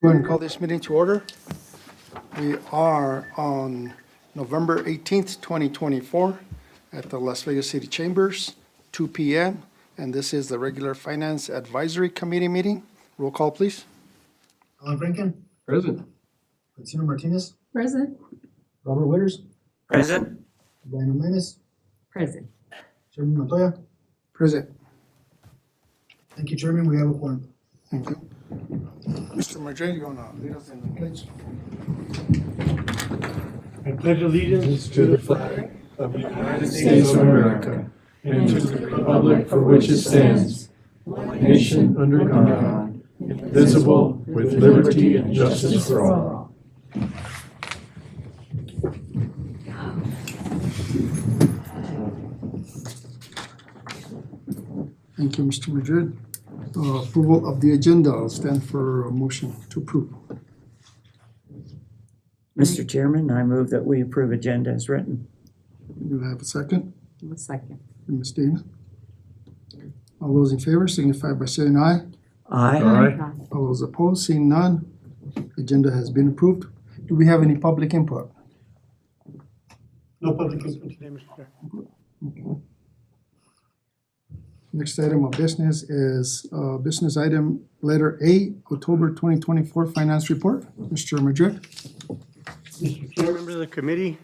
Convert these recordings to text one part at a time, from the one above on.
Go ahead and call this meeting to order. We are on November 18th, 2024 at the Las Vegas City Chambers, 2 p.m. And this is the regular Finance Advisory Committee meeting. Roll call, please. Alan Franken, Present. Francino Martinez, Present. Robert Witters, Present. Brian Jimenez, Present. Chairman Montoya. Present. Thank you, Chairman. We have a quorum. Thank you. Mr. Madrid, you want to lead us in the pledge? I pledge allegiance to the flag of the United States of America and to the republic for which it stands, one nation under God, indivisible, with liberty and justice for all. Thank you, Mr. Madrid. Approval of the agenda. I'll stand for a motion to approve. Mr. Chairman, I move that we approve agenda as written. Do I have a second? A second. From Ms. Dana. All those in favor signify by saying aye. Aye. All those opposed, seeing none, agenda has been approved. Do we have any public input? No public input today, Mr. Chair. Next item of business is business item letter A, October 2024 Finance Report. Mr. Madrid. Mr. Chair, members of the committee,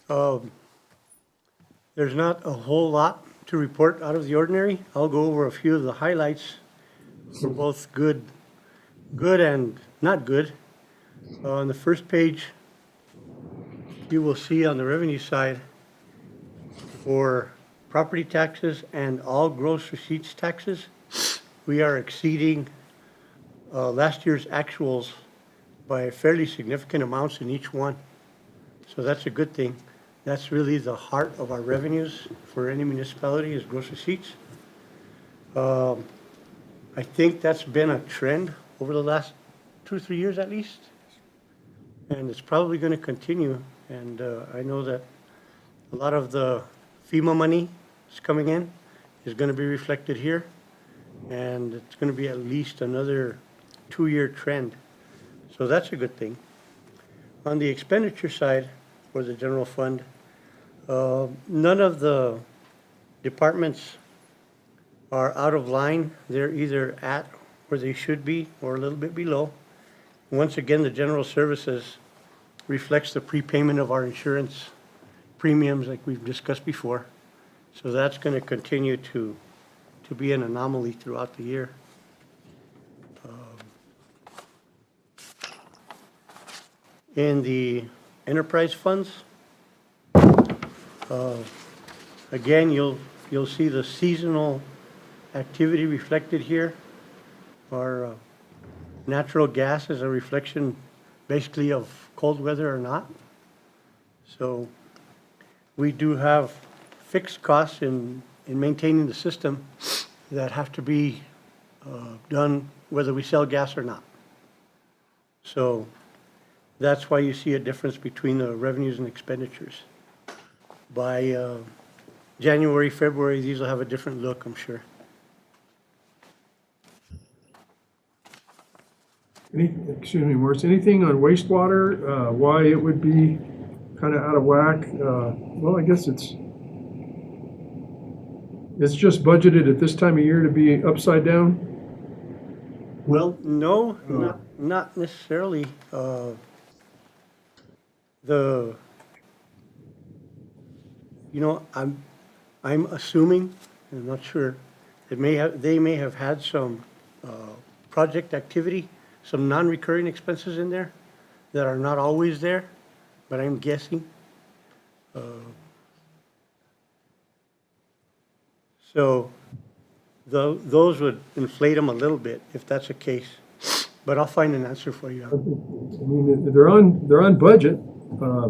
there's not a whole lot to report out of the ordinary. I'll go over a few of the highlights for both good and not good. On the first page, you will see on the revenue side for property taxes and all gross receipts taxes, we are exceeding last year's actuals by fairly significant amounts in each one. So that's a good thing. That's really the heart of our revenues for any municipality is gross receipts. I think that's been a trend over the last 2 or 3 years at least. And it's probably going to continue. And I know that a lot of the FEMA money is coming in is going to be reflected here. And it's going to be at least another 2-year trend. So that's a good thing. On the expenditure side for the general fund, none of the departments are out of line. They're either at where they should be or a little bit below. Once again, the general services reflects the prepayment of our insurance premiums like we've discussed before. So that's going to continue to be an anomaly throughout the year. In the enterprise funds, again, you'll see the seasonal activity reflected here. Our natural gas is a reflection basically of cold weather or not. So we do have fixed costs in maintaining the system that have to be done whether we sell gas or not. So that's why you see a difference between the revenues and expenditures. By January, February, these will have a different look, I'm sure. Excuse me, Morris, anything on wastewater, why it would be kind of out of whack? Well, I guess it's just budgeted at this time of year to be upside down? Well, no, not necessarily. I'm assuming, I'm not sure, they may have had some project activity, some non-recurring expenses in there that are not always there, but I'm guessing. So those would inflate them a little bit if that's the case, but I'll find an answer for you. I mean, they're on budget.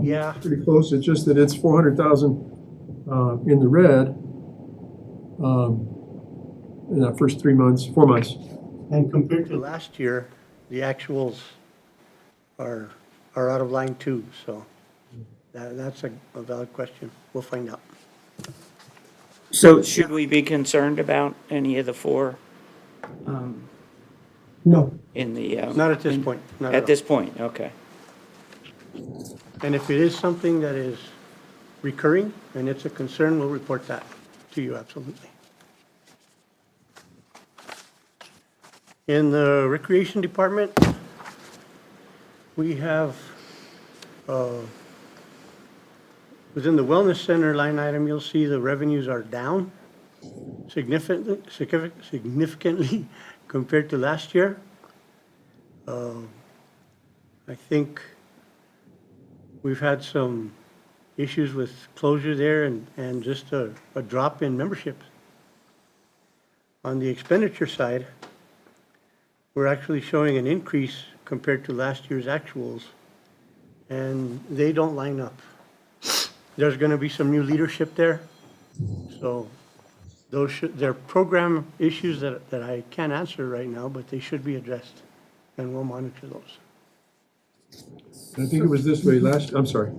Yeah. Pretty close. It's just that it's 400,000 in the red in that first 4 months. And compared to last year, the actuals are out of line too, so that's a valid question. We'll find out. So should we be concerned about any of the four No. in the? Not at this point, not at At all. this point, okay. And if it is something that is recurring and it's a concern, we'll report that to you, absolutely. In the Recreation Department, we have, within the Wellness Center line item, you'll see the revenues are down significantly compared to last year. I think we've had some issues with closure there and just a drop in membership. On the expenditure side, we're actually showing an increase compared to last year's actuals, and they don't line up. There's going to be some new leadership there, so those they're program issues that I can't answer right now, but they should be addressed, and we'll monitor those. I think it was this way I'm sorry.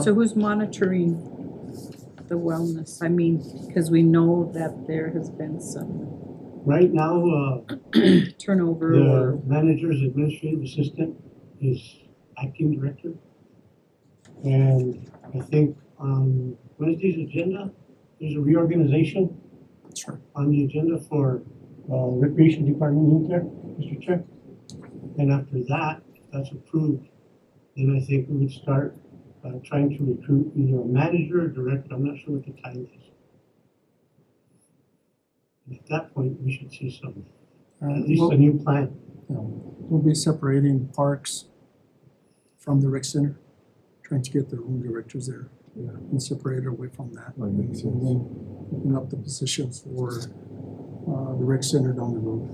So who's monitoring the wellness? I mean, because we know that there has been some Right now, turnover the or, manager's administrative assistant is acting director. And I think on Wednesday's agenda, there's a reorganization Sure. on the agenda for Recreation Department in there, Mr. Chair. And after that, if that's approved, then I think we would start trying to recruit either a manager or director. I'm not sure what the title is. And at that point, we should see some, at least a new plan. We'll be separating parks from the rec center, trying to get their own directors there Yeah. and separate it away from that. That makes And sense. then open up the positions for the rec center down the road.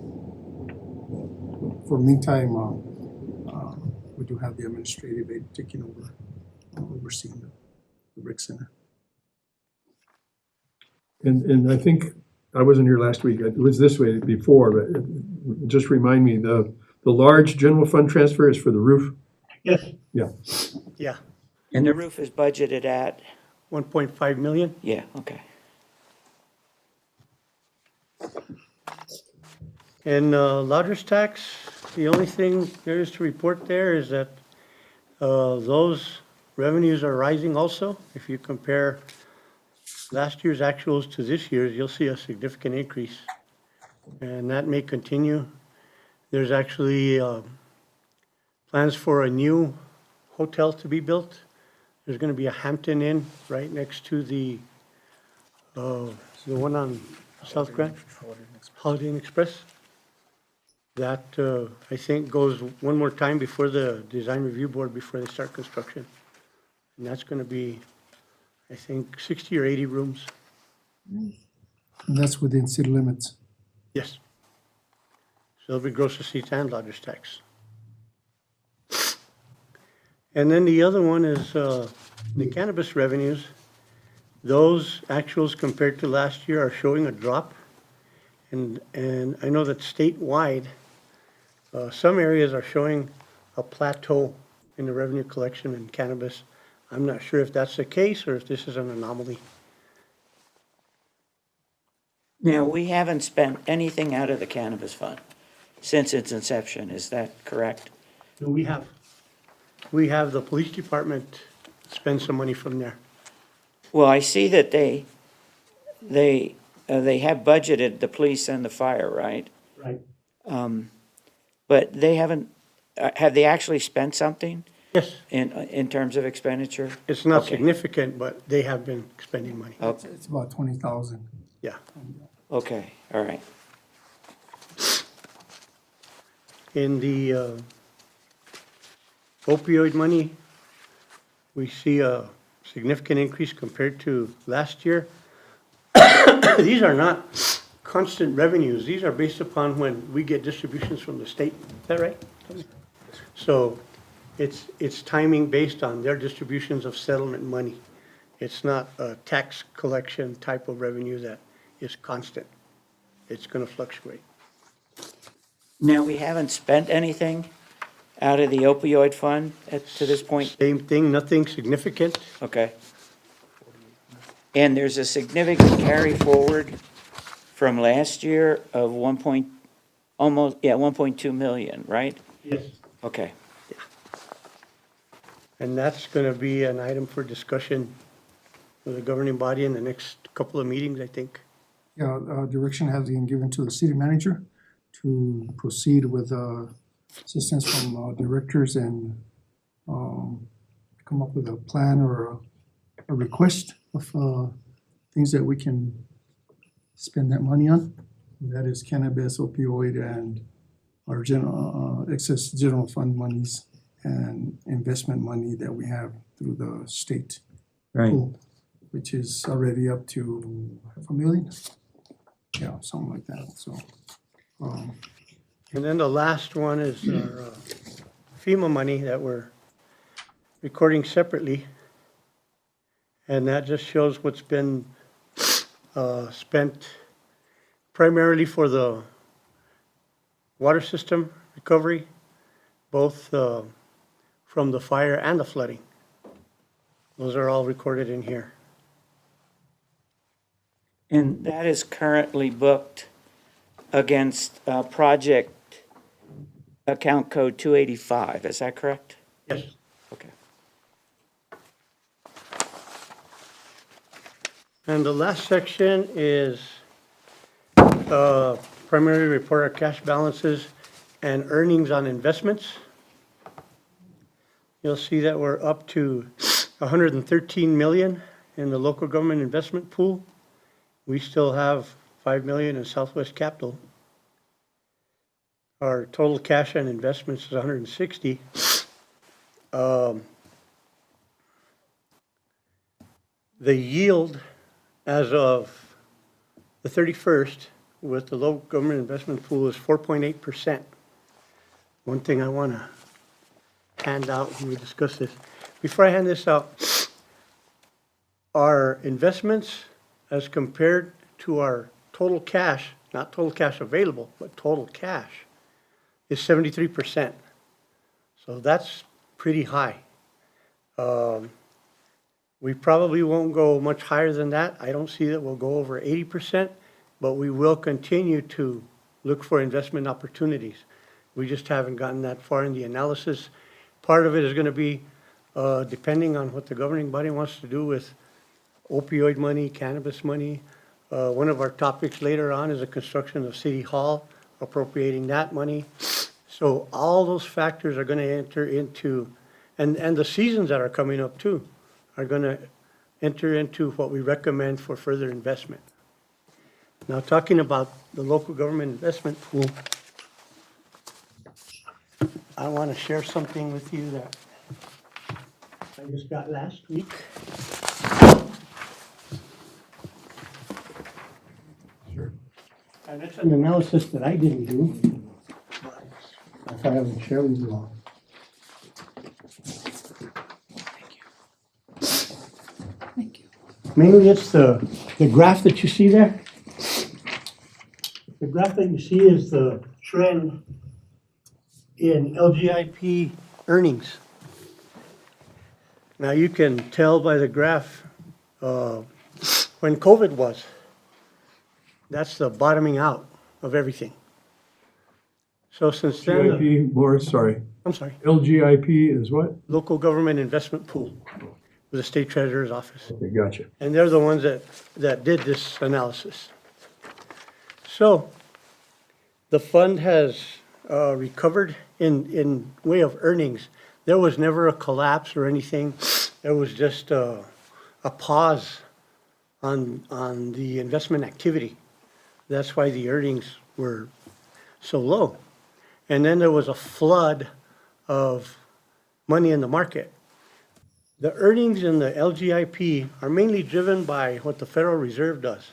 For meantime, we do have the administrative aide taking over, overseeing the rec center. And I think, I wasn't here last week, it was this way before, but just remind me, the large general fund transfer is for the roof? Yes, Yeah, And the roof is budgeted at, 1.5 million. yeah, okay. And lodger's tax, the only thing there is to report there is that those revenues are rising also. If you compare last year's actuals to this year's, you'll see a significant increase. And that may continue. There's actually plans for a new hotel to be built. There's going to be a Hampton Inn right next to the one on South Grand, Holiday Inn Express. That, I think, goes one more time before the design review board before they start construction. And that's going to be, I think, 60 or 80 rooms. And that's within city limits. Yes. So it'll be gross receipts and lodger's tax. And then the other one is the cannabis revenues. Those actuals compared to last year are showing a drop. And I know that statewide, some areas are showing a plateau in the revenue collection in cannabis. I'm not sure if that's the case or if this is an anomaly. Now, we haven't spent anything out of the cannabis fund since its inception, is that correct? No, we have. We have the police department spend some money from there. Well, I see that they have budgeted the police and the fire, right? right. But they haven't, have they actually spent something Yes, in terms of expenditure? it's not Okay. significant, but they have been spending money. Oh, It's about 20,000. Yeah. okay, all right. In the opioid money, we see a significant increase compared to last year. These are not constant revenues. These are based upon when we get distributions from the state. Is that right? So it's timing based on their distributions of settlement money. It's not a tax collection type of revenue that is constant. It's going to fluctuate. Now, we haven't spent anything out of the opioid fund to this point? Same thing, nothing significant. Okay. And there's a significant carry forward from last year of Almost, yeah, 1.2 million, right? Yes. Okay. And that's gonna be an item for discussion with the governing body in the next couple of meetings, I think. Yeah, direction has been given to the city manager to proceed with assistance from directors and come up with a plan or a request of things that we can spend that money on. That is cannabis, opioid, and our general, excess general fund monies and investment money that we have through the state pool, which is already up to $500,000. Yeah, something like that, so. And then the last one is our FEMA money that we're recording separately. And that just shows what's been spent primarily for the water system recovery, both from the fire and the flooding. Those are all recorded in here. And that is currently booked against project account code 285, is that correct? Yes. Okay. And the last section is primarily report our cash balances and earnings on investments. You'll see that we're up to 113 million in the local government investment pool. We still have 5 million in Southwest Capital. Our total cash and investments is 160. The yield as of the 31st with the local government investment pool is 4.8%. One thing I want to hand out when we discuss this. Before I hand this out, our investments as compared to our total cash, not total cash available, but total cash, is 73%. So that's pretty high. We probably won't go much higher than that. I don't see that we'll go over 80%, but we will continue to look for investment opportunities. We just haven't gotten that far in the analysis. Part of it is going to be depending on what the governing body wants to do with opioid money, cannabis money. One of our topics later on is the construction of City Hall, appropriating that money. So all those factors are going to enter into, and the seasons that are coming up too, are going to enter into what we recommend for further investment. Now, talking about the local government investment pool, I want to share something with you that I just got last week. And it's an analysis that I didn't do, but I thought I would share with you all. Thank you. Mainly it's the graph that you see there. The graph that you see is the trend in LGIP earnings. Now you can tell by the graph when COVID was. That's the bottoming out of everything. So since then, GIP, Boris, sorry. I'm sorry, LGIP is what? local government investment pool with the state treasurer's office. Okay, gotcha. And they're the ones that did this analysis. So the fund has recovered in way of earnings. There was never a collapse or anything. There was just a pause on the investment activity. That's why the earnings were so low. And then there was a flood of money in the market. The earnings in the LGIP are mainly driven by what the Federal Reserve does.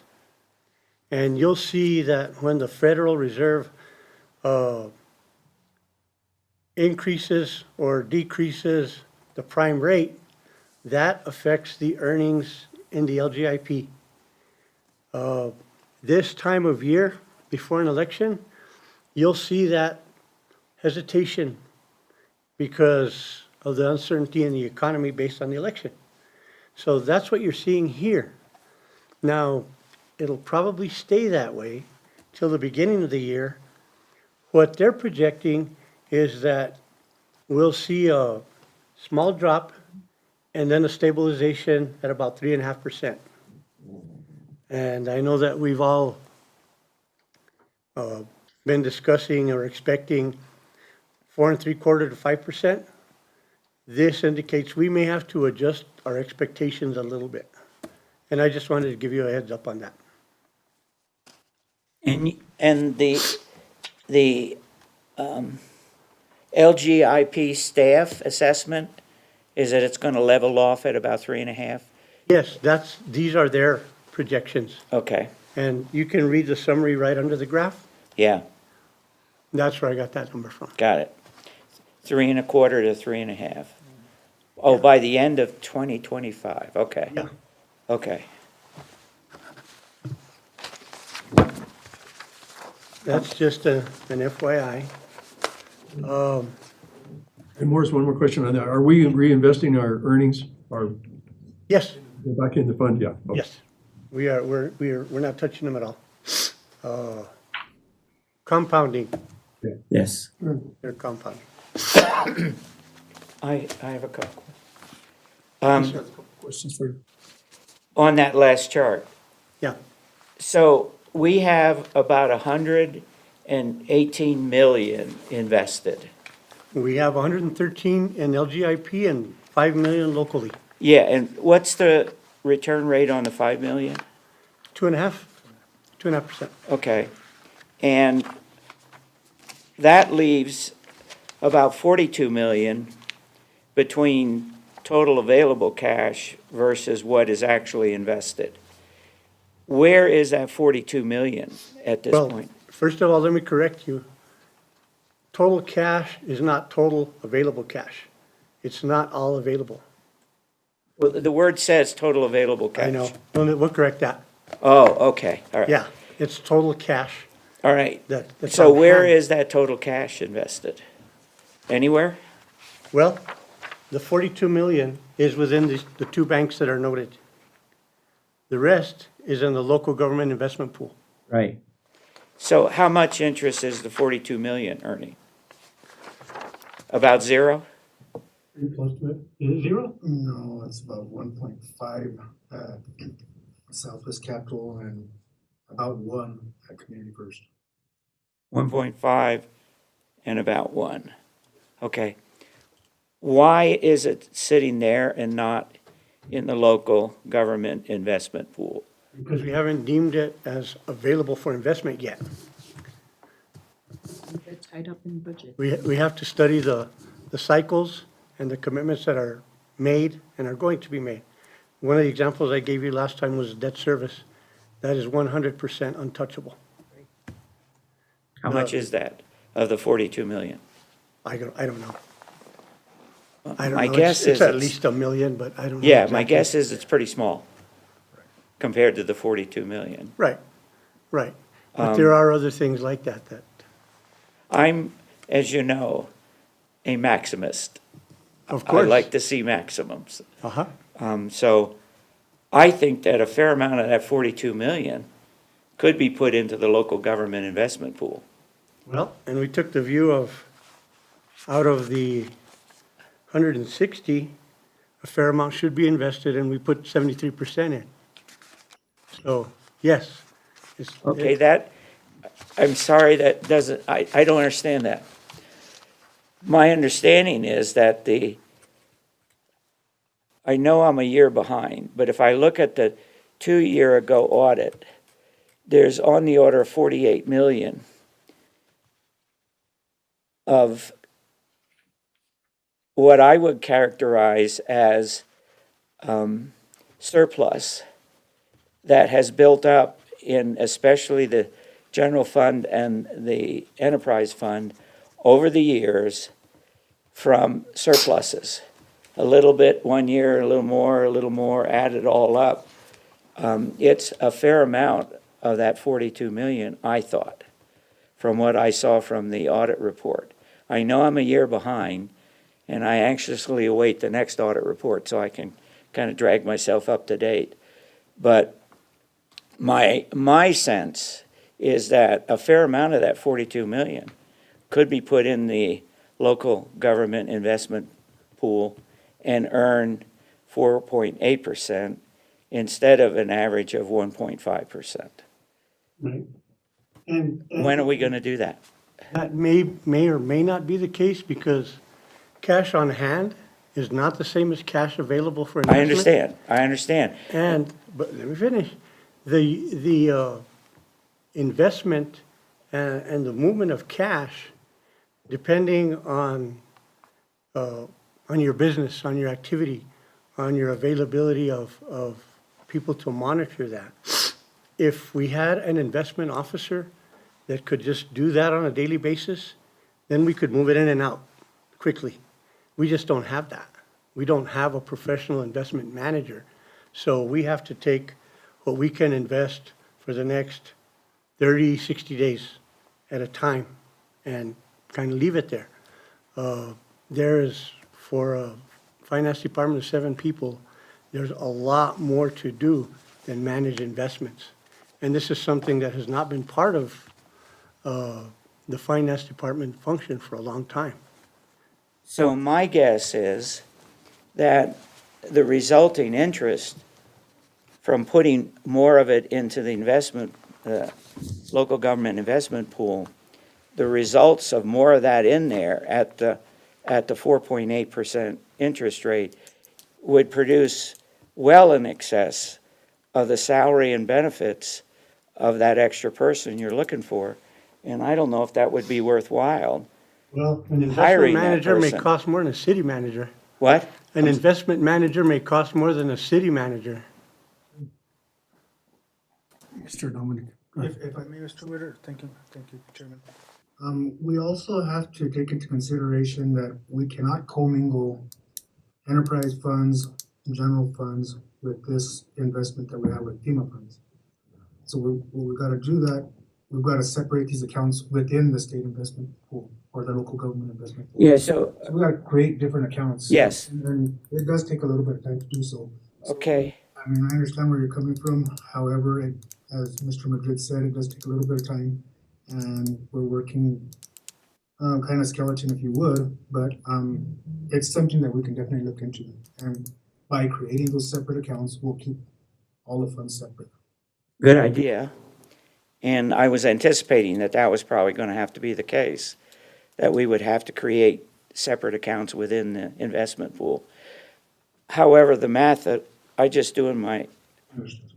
And you'll see that when the Federal Reserve increases or decreases the prime rate, that affects the earnings in the LGIP. This time of year, before an election, you'll see that hesitation because of the uncertainty in the economy based on the election. So that's what you're seeing here. Now, it'll probably stay that way till the beginning of the year What they're projecting is that we'll see a small drop and then a stabilization at about 3.5%. And I know that we've all been discussing or expecting 4.75 to 5%. This indicates we may have to adjust our expectations a little bit. And I just wanted to give you a heads up on that. And the LGIP staff assessment is that it's going to level off at about 3.5? Yes, these are their projections. Okay, And you can read the summary right under the graph. yeah, That's where I got that number from. got it. 3.25 to 3.5. Oh, by the end of 2025, okay. Yeah. Okay, That's just an FYI. And Morris, one more question on that. Are we reinvesting our earnings or Yes, back in the fund? Yeah. Okay. yes. We're not touching them at all. Compounding, Yes. they're compounding. I have a couple. Questions for you? On that last chart, Yeah, so we have about 118 million invested. we have 113 in LGIP and 5 million locally. Yeah, and what's the return rate on the 5 million? 2.5%. Okay, and that leaves about 42 million between total available cash versus what is actually invested. Where is that 42 million at this Well, point? first of all, let me correct you. Total cash is not total available cash. It's not all available. Well, the word says total available cash. I know. We'll correct that. Oh, okay, all right. Yeah, it's total cash. All right. That's So on where hand. is that total cash invested? Anywhere? Well, the 42 million is within the two banks that are noted. The rest is in the local government investment pool. Right. So how much interest is the 42 million earning? About zero? Pretty close to it. Is it zero? No, it's about 1.5 at Southwest Capital and about 1 at Community First. 1.5 and about 1. Okay. Why is it sitting there and not in the local government investment pool? Because we haven't deemed it as available for investment yet. They're tied up in budget. We have to study the cycles and the commitments that are made and are going to be made. One of the examples I gave you last time was debt service. That is 100% untouchable. How much is that of the 42 million? I don't know. I don't My know. guess It's is at it's- least $1 million, but I don't know. Yeah, my exactly. guess is it's pretty small compared to the 42 million. Right, right. But there are other things like that. I'm, as you know, a maximist. Of I course. like to see maximums. Uh-huh. So I think that a fair amount of that 42 million could be put into the local government investment pool. Well, and we took the view of, out of the 160, a fair amount should be invested, and we put 73% in. So, yes. Okay, that, I'm sorry, that doesn't, I don't understand that. My understanding is that I know I'm a year behind, but if I look at the 2-year ago audit, there's on the order of 48 million of what I would characterize as surplus that has built up in especially the general fund and the enterprise fund over the years from surpluses. A little bit 1 year, a little more, add it all up. It's a fair amount of that 42 million, I thought, from what I saw from the audit report. I know I'm a year behind, and I anxiously await the next audit report so I can kind of drag myself up to date. But my sense is that a fair amount of that 42 million could be put in the local government investment pool and earn 4.8% instead of an average of 1.5%. Right. And When are we going to do that? That may or may not be the case because cash on hand is not the same as cash available for investment. I understand. But let me finish. The investment and the movement of cash, depending on your business, on your activity, on your availability of people to monitor that. If we had an investment officer that could just do that on a daily basis, then we could move it in and out quickly. We just don't have that. We don't have a professional investment manager. So we have to take what we can invest for the next 30, 60 days at a time and kind of leave it there. There's, for a finance department of 7 people, there's a lot more to do than manage investments. And this is something that has not been part of the finance department function for a long time. So my guess is that the resulting interest from putting more of it into the investment, local government investment pool, the results of more of that in there at the 4.8% interest rate would produce well in excess of the salary and benefits of that extra person you're looking for. And I don't know if that would be worthwhile. well, An investment Hiring that manager may person. cost more than a city manager. What? An investment manager may cost more than a city manager. Mr. Dominic. If I may, Mr. Witter, thank you, Chairman. We also have to take into consideration that we cannot commingle enterprise funds, general funds with this investment that we have with FEMA funds. So we've got to do that. We've got to separate these accounts within the state investment pool or the local government investment pool. Yeah, so, So we got to create different accounts. Yes. And it does take a little bit of time to do so. okay, I mean, I understand where you're coming from. However, as Mr. Madrid said, it does take a little bit of time. And we're working kind of skeleton, if you would, but it's something that we can definitely look into. And by creating those separate accounts, we'll keep all the funds separate. good idea. And I was anticipating that that was probably going to have to be the case, that we would have to create separate accounts within the investment pool. However, the math that I just do in my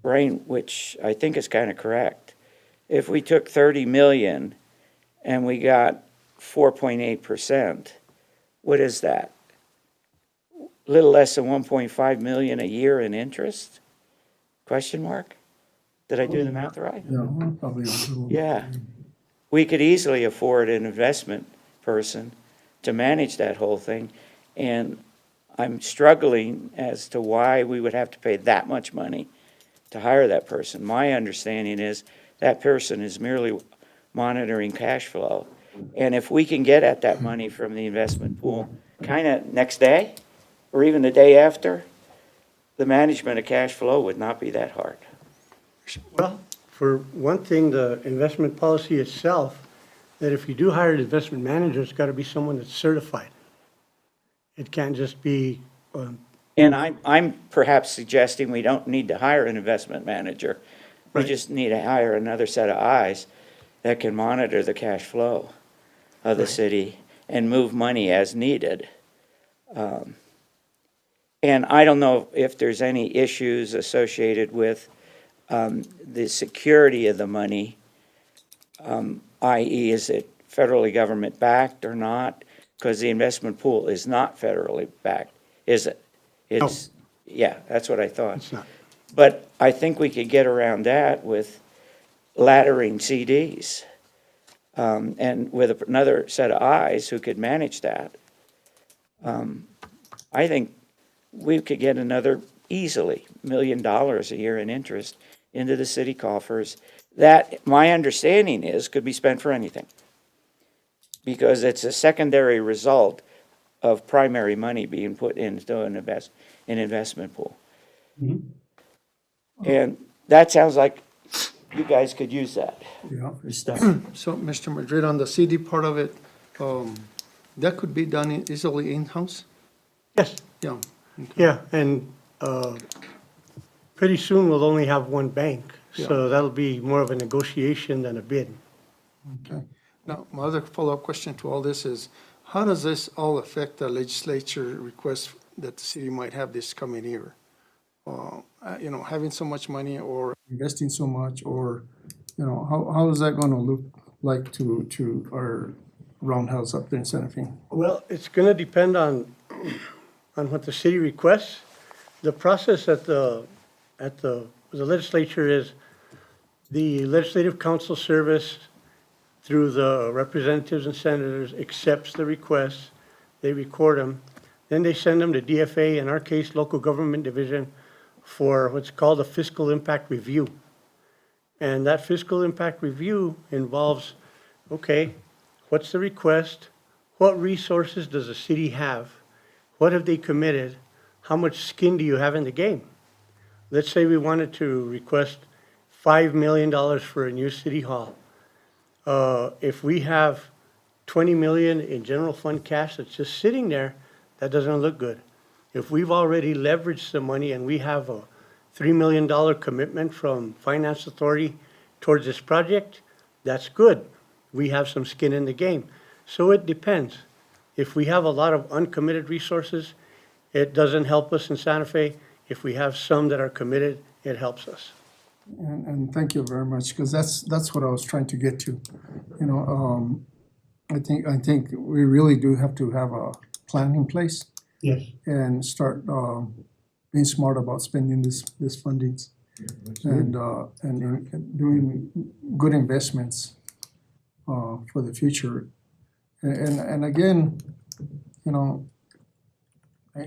brain, which I think is kind of correct, if we took 30 million and we got 4.8%, what is that? Little less than 1.5 million a year in interest? Question mark? Did I do the math right? Yeah, probably a little. Yeah. We could easily afford an investment person to manage that whole thing. And I'm struggling as to why we would have to pay that much money to hire that person. My understanding is that person is merely monitoring cash flow. And if we can get at that money from the investment pool kind of next day or even the day after, the management of cash flow would not be that hard. Well, for one thing, the investment policy itself, that if you do hire an investment manager, it's got to be someone that's certified. It can't just be, And I'm perhaps suggesting we don't need to hire an investment manager. We Right. just need to hire another set of eyes that can monitor the cash flow of the city and move money as needed. And I don't know if there's any issues associated with the security of the money, i.e. is it federally government backed or not? Because the investment pool is not federally backed, is it? It's, yeah, that's what I thought. it's not. But I think we could get around that with laddering CDs, and with another set of eyes who could manage that. I think we could get another easily $1 million a year in interest into the city coffers. That, my understanding is, could be spent for anything. Because it's a secondary result of primary money being put into an investment pool. And that sounds like you guys could use that. Yeah. So, Mr. Madrid, on the CD part of it, That could be done easily in-house? Yes, Yeah. yeah, and pretty soon we'll only have one bank, so that'll be more of a negotiation than a bid. Okay. Now, my other follow-up question to all this is, how does this all affect the legislature request that the city might have this coming year? You know, having so much money or investing so much, or, you know, how is that gonna look like to our roundhouse up there in Santa Fe? Well, it's gonna depend on what the city requests. The process at the legislature is the Legislative Council Service, through the representatives and senators, accepts the requests, they record them, then they send them to DFA, in our case, Local Government Division, for what's called a fiscal impact review. And that fiscal impact review involves, okay, what's the request? What resources does the city have? What have they committed? How much skin do you have in the game? Let's say we wanted to request $5 million for a new city hall. If we have 20 million in general fund cash that's just sitting there, that doesn't look good. If we've already leveraged the money and we have a $3 million commitment from Finance Authority towards this project, that's good. We have some skin in the game. So it depends. If we have a lot of uncommitted resources, it doesn't help us in Santa Fe. If we have some that are committed, it helps us. And thank you very much, because that's what I was trying to get to. You know, I think we really do have to have a plan in place Yes. and start being smart about spending this fundings and doing good investments for the future. And again, you know,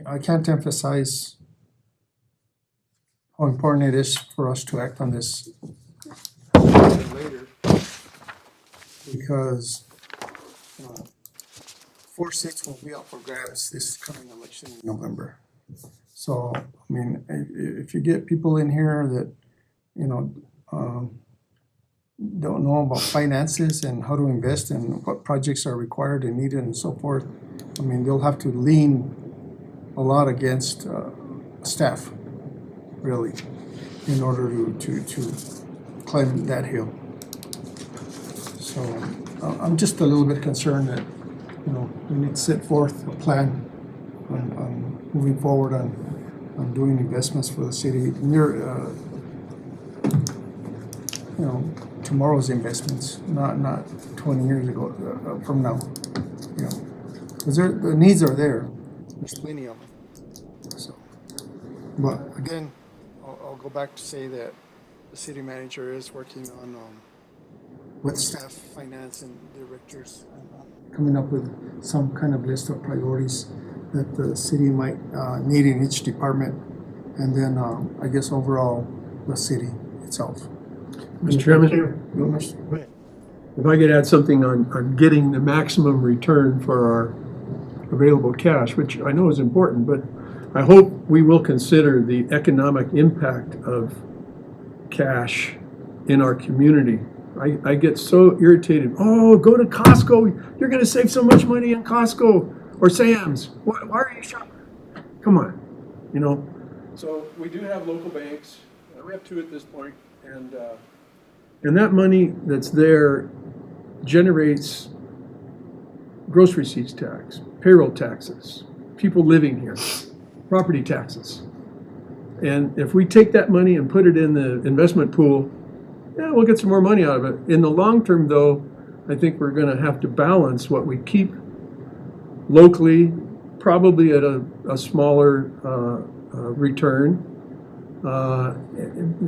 I can't emphasize how important it is for us to act on this later, because 4 seats will be up for grabs this coming election in November. So, I mean, if you get people in here that, you know, don't know about finances and how to invest and what projects are required and needed and so forth, I mean, they'll have to lean a lot against staff, really, in order to climb that hill. So I'm just a little bit concerned that, you know, we need to set forth a plan on moving forward on doing investments for the city near, you know, tomorrow's investments, not 20 years ago from now. You know, because the needs are there. There's plenty of them. So, but again, I'll go back to say that the city manager is working on with staff, finance, and directors, coming up with some kind of list of priorities that the city might need in each department, and then I guess overall the city itself. Mr. Chairman, if I could add something on getting the maximum return for our available cash, which I know is important, but I hope we will consider the economic impact of cash in our community. I get so irritated. Oh, go to Costco. You're going to save so much money in Costco or Sam's. Why are you shopping? Come on, you know. So we do have local banks. We have 2 at this point, and that money that's there generates gross receipts tax, payroll taxes, people living here, property taxes. And if we take that money and put it in the investment pool, yeah, we'll get some more money out of it. In the long term, though, I think we're going to have to balance what we keep locally, probably at a smaller return.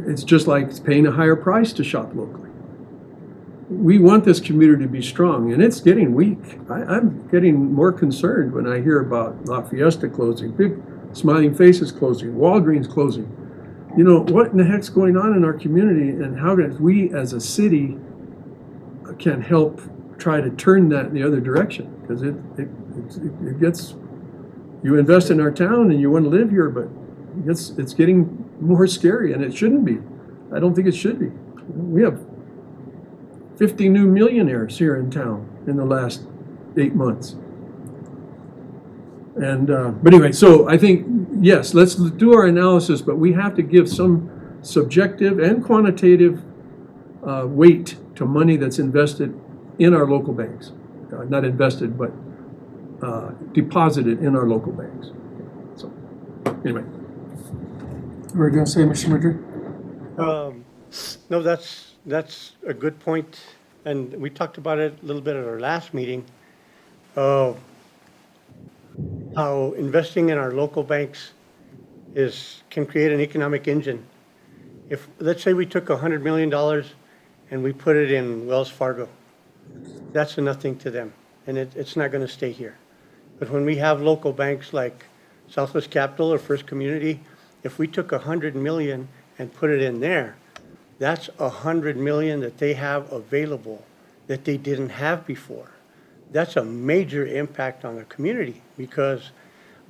It's just like paying a higher price to shop locally. We want this community to be strong, and it's getting weak. I'm getting more concerned when I hear about La Fiesta closing, Big Smiling Faces closing, Walgreens closing. You know, what in the heck's going on in our community, and how can we as a city can help try to turn that in the other direction? Because it gets, you invest in our town and you want to live here, but it's getting more scary, and it shouldn't be. I don't think it should be. We have 50 new millionaires here in town in the last 8 months. And, but anyway, so I think, yes, let's do our analysis, but we have to give some subjective and quantitative weight to money that's invested in our local banks. Not invested, but deposited in our local banks. So, anyway. You were gonna say, Mr. Madrid? No, that's a good point, and we talked about it a little bit at our last meeting. How investing in our local banks can create an economic engine. If, let's say we took $100 million and we put it in Wells Fargo, that's a nothing to them, and it's not gonna stay here. But when we have local banks like Southwest Capital or First Community, if we took $100 million and put it in there, that's $100 million that they have available that they didn't have before. That's a major impact on the community because,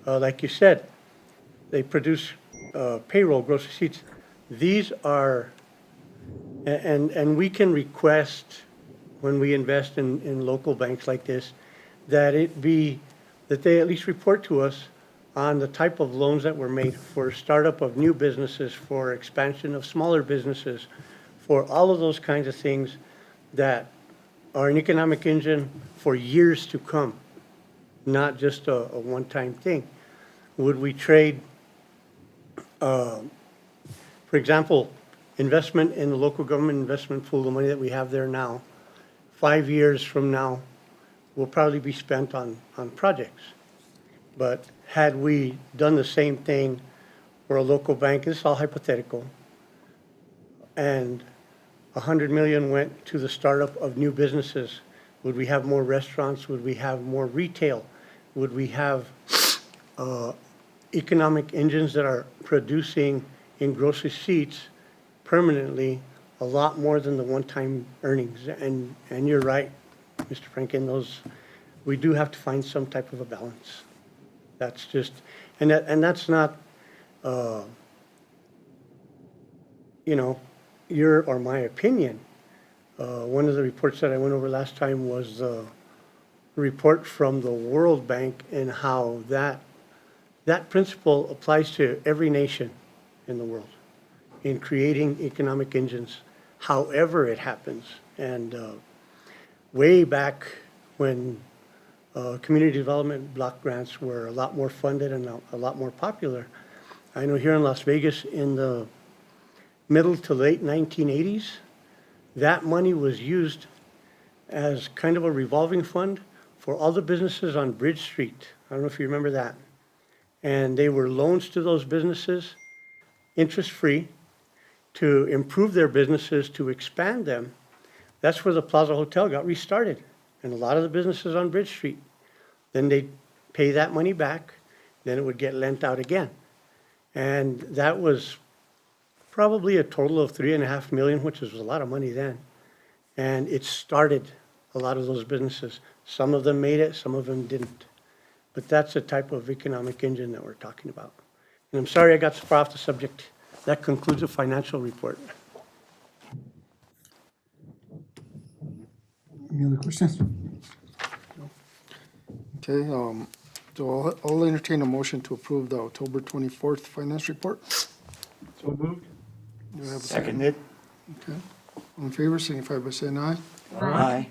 like you said, they produce payroll, gross receipts. These are, and we can request when we invest in local banks like this, that they at least report to us on the type of loans that were made for startup of new businesses, for expansion of smaller businesses, for all of those kinds of things that are an economic engine for years to come, not just a one-time thing. Would we trade, for example, investment in the local government investment pool, the money that we have there now, 5 years from now, will probably be spent on projects. But had we done the same thing for a local bank, this is all hypothetical, and $100 million went to the startup of new businesses, would we have more restaurants? Would we have more retail? Would we have economic engines that are producing in gross receipts permanently a lot more than the one-time earnings? And you're right, Mr. Franken, we do have to find some type of a balance. That's just, and that's not, your or my opinion. One of the reports that I went over last time was the report from the World Bank and how that principle applies to every nation in the world in creating economic engines, however it happens. And way back when community development block grants were a lot more funded and a lot more popular, I know here in Las Vegas in the middle to late 1980s, that money was used as kind of a revolving fund for all the businesses on Bridge Street. I don't know if you remember that. And they were loans to those businesses, interest-free, to improve their businesses, to expand them. That's where the Plaza Hotel got restarted, and a lot of the businesses on Bridge Street. Then they'd pay that money back, then it would get lent out again. And that was probably a total of $3.5 million, which was a lot of money then. And it started a lot of those businesses. Some of them made it, some of them didn't. But that's the type of economic engine that we're talking about. And I'm sorry I got so far off the subject. That concludes the financial report. Any other questions? Okay, so I'll entertain a motion to approve the October 24th finance report. So moved. Do I have a Seconded. Okay. All in favor, signify by saying aye. Aye.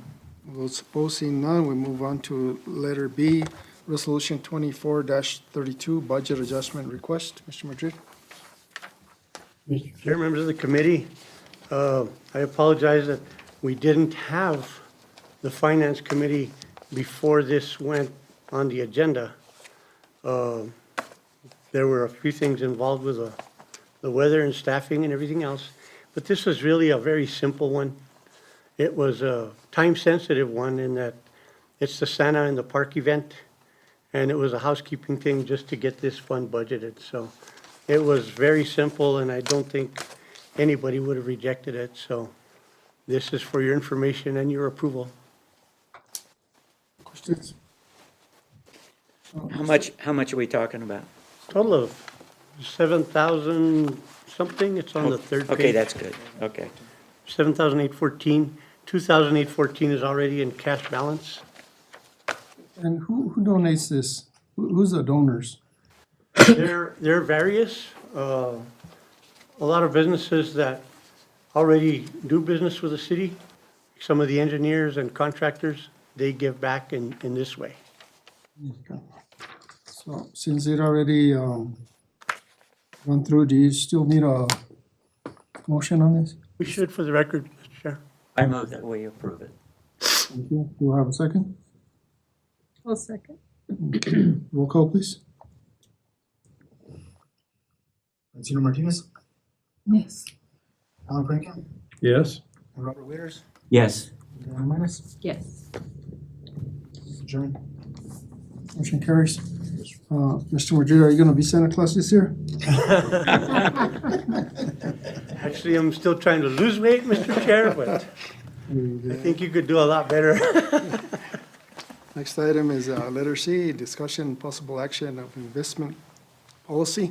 All those opposed, seeing none, we move on to letter B, Resolution 24-32, Budget Adjustment Request. Mr. Madrid? Mr. Chair, members of the committee, I apologize that we didn't have the Finance Committee before this went on the agenda. There were a few things involved with the weather and staffing and everything else, but this was really a very simple one. It was a time-sensitive one in that it's the Santa in the Park event, and it was a housekeeping thing just to get this fund budgeted. So it was very simple, and I don't think anybody would have rejected it. So this is for your information and your approval. Questions? How much are we talking about? Total of 7,000 something. It's on the third page. Okay, that's good. Okay. 7,814. 2,814 is already in cash balance. And who donates this? Who's the donors? There are various, a lot of businesses that already do business with the city. Some of the engineers and contractors, they give back in this way. Okay. So since it already gone through, do you still need a motion on this? We should, for the record, Mr. Chair. I move that we approve it. Thank you. Do I have a second? I'll second. Roll call, please. Encino Martinez, Yes. Alan Franklin, Yes? and Robert Witters, Yes. Adriana Jimenez. Yes. Mr. Chairman. Motion carries. Mr. Madrid, are you gonna be Santa Claus this year? Actually, I'm still trying to lose weight, Mr. Chair, but I think you could do a lot better. Next item is letter C, discussion and possible action of investment policy.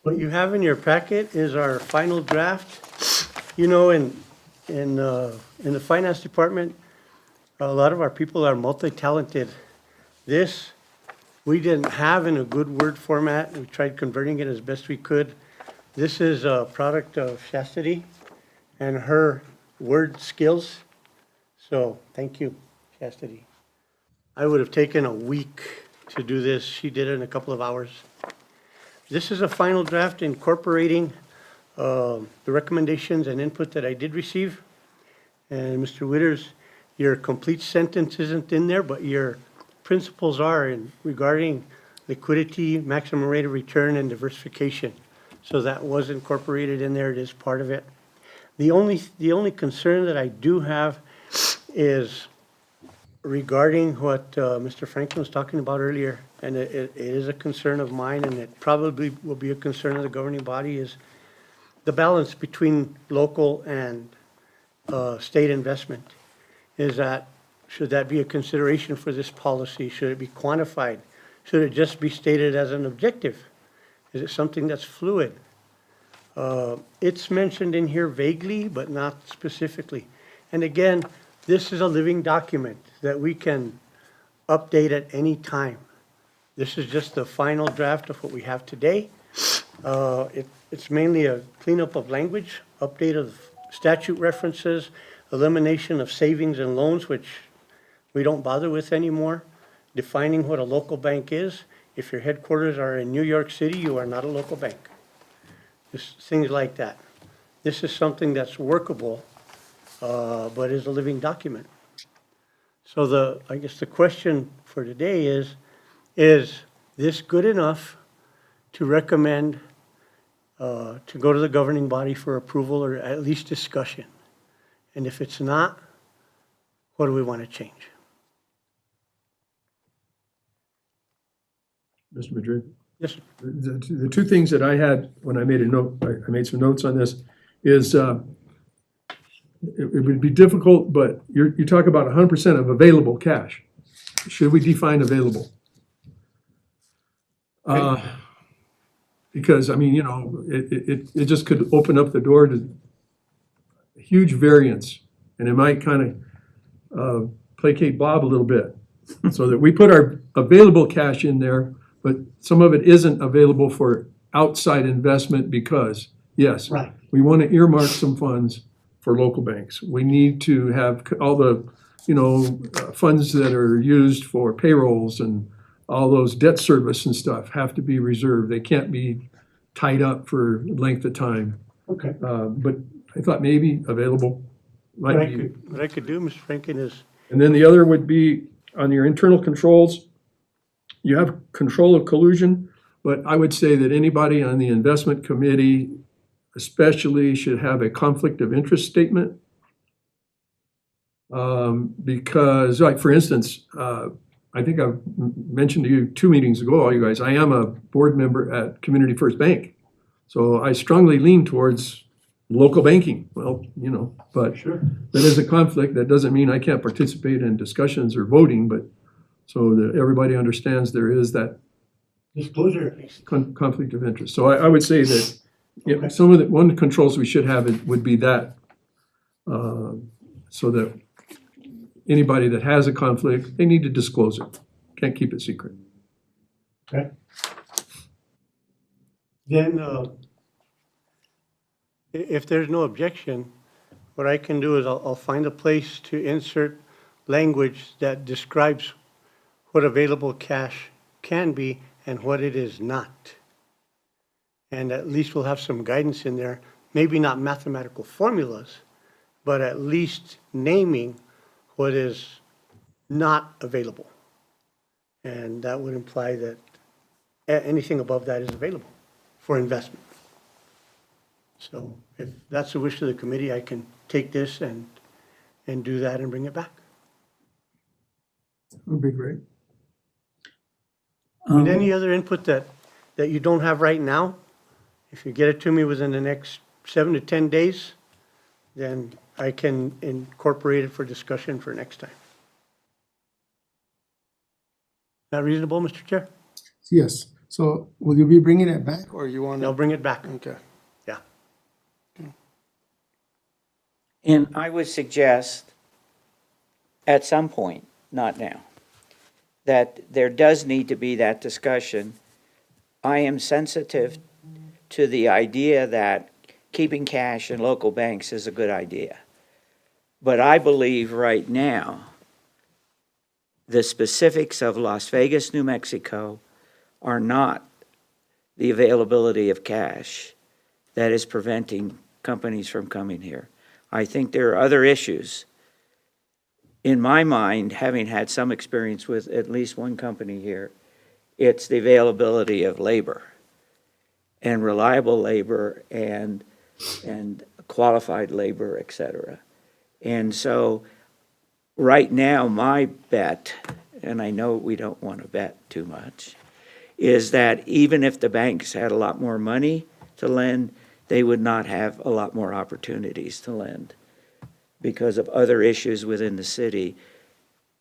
What you have in your packet is our final draft. You know, in the finance department, a lot of our people are multi-talented. This, we didn't have in a good Word format. We tried converting it as best we could. This is a product of Chastity and her Word skills. So, thank you, Chastity. I would have taken a week to do this. She did it in a couple of hours. This is a final draft incorporating the recommendations and input that I did receive. And Mr. Witters, your complete sentence isn't in there, but your principles are in regarding liquidity, maximum rate of return, and diversification. So that was incorporated in there. It is part of it. The only concern that I do have is regarding what Mr. Franklin was talking about earlier, and it is a concern of mine, and it probably will be a concern of the governing body, is the balance between local and state investment. Should that be a consideration for this policy? Should it be quantified? Should it just be stated as an objective? Is it something that's fluid? It's mentioned in here vaguely, but not specifically. And again, this is a living document that we can update at any time. This is just the final draft of what we have today. It's mainly a cleanup of language, update of statute references, elimination of savings and loans, which we don't bother with anymore, defining what a local bank is. If your headquarters are in New York City, you are not a local bank. Just things like that. This is something that's workable, but is a living document. So I guess the question for today is this good enough to recommend to go to the governing body for approval or at least discussion? And if it's not, what do we want to change? Mr. Madrid? Yes, sir. The two things that I had when I made a note, I made some notes on this, is it would be difficult, but you talk about 100% of available cash. Should we define available? Because, I mean, you know, it just could open up the door to huge variance, and it might kind of placate Bob a little bit. So that we put our available cash in there, but some of it isn't available for outside investment because, yes, Right. we want to earmark some funds for local banks. We need to have all the, you know, funds that are used for payrolls and all those debt service and stuff have to be reserved. They can't be tied up for length of time. Okay. But I thought maybe available might be. What I could do, Mr. Franklin, is And then the other would be on your internal controls. You have control of collusion, but I would say that anybody on the investment committee especially should have a conflict of interest statement. Because, like, for instance, I think I've mentioned to you 2 meetings ago, all you guys, I am a board member at Community First Bank. So I strongly lean towards local banking. Well, you know, but Sure. that is a conflict. That doesn't mean I can't participate in discussions or voting, but so that everybody understands there is that Disclosure at least. conflict of interest. So I would say that Okay. some of one of the controls we should have would be that, so that anybody that has a conflict, they need to disclose it. Can't keep it secret. Okay. Then, if there's no objection, what I can do is I'll find a place to insert language that describes what available cash can be and what it is not. And at least we'll have some guidance in there, maybe not mathematical formulas, but at least naming what is not available. And that would imply that anything above that is available for investment. So if that's the wish of the committee, I can take this and do that and bring it back. Would be great. And any other input that you don't have right now, if you get it to me within the next 7 to 10 days, then I can incorporate it for discussion for next time. That reasonable, Mr. Chair? Yes. So will you be bringing it back or you want I'll to? bring it back. Okay. Yeah. And I would suggest, at some point, not now, that there does need to be that discussion. I am sensitive to the idea that keeping cash in local banks is a good idea. But I believe right now, the specifics of Las Vegas, New Mexico are not the availability of cash that is preventing companies from coming here. I think there are other issues. In my mind, having had some experience with at least one company here, it's the availability of labor and reliable labor and qualified labor, et cetera. And so right now, my bet, and I know we don't want to bet too much, is that even if the banks had a lot more money to lend, they would not have a lot more opportunities to lend because of other issues within the city,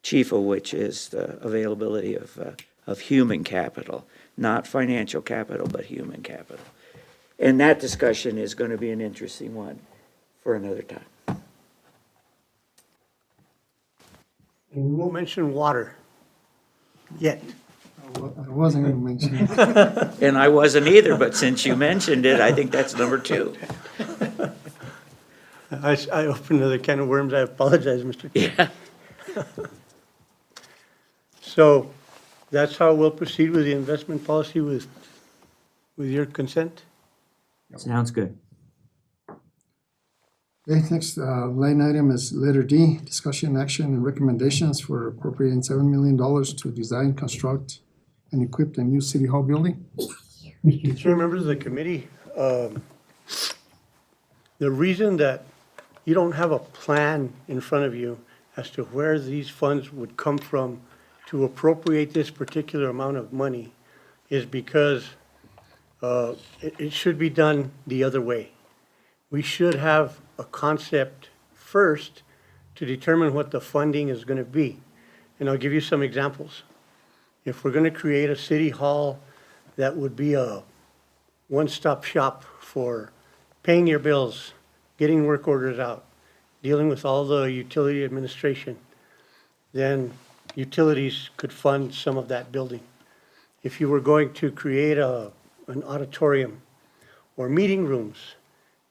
chief of which is the availability of human capital, not financial capital, but human capital. And that discussion is going to be an interesting one for another time. And we won't mention water yet. I wasn't going to mention it. And I wasn't either, but since you mentioned it, I think that's number 2. I opened another can of worms. I apologize, Mr. Chair. Yeah. So that's how we'll proceed with the investment policy with your consent? Sounds good. Okay, next line item is letter D, discussion, action, and recommendations for appropriating $7 million to design, construct, and equip the new city hall building. Mr. Chair, members of the committee, the reason that you don't have a plan in front of you as to where these funds would come from to appropriate this particular amount of money is because it should be done the other way. We should have a concept first to determine what the funding is going to be. And I'll give you some examples. If we're going to create a city hall that would be a one-stop shop for paying your bills, getting work orders out, dealing with all the utility administration, then utilities could fund some of that building. If you were going to create an auditorium or meeting rooms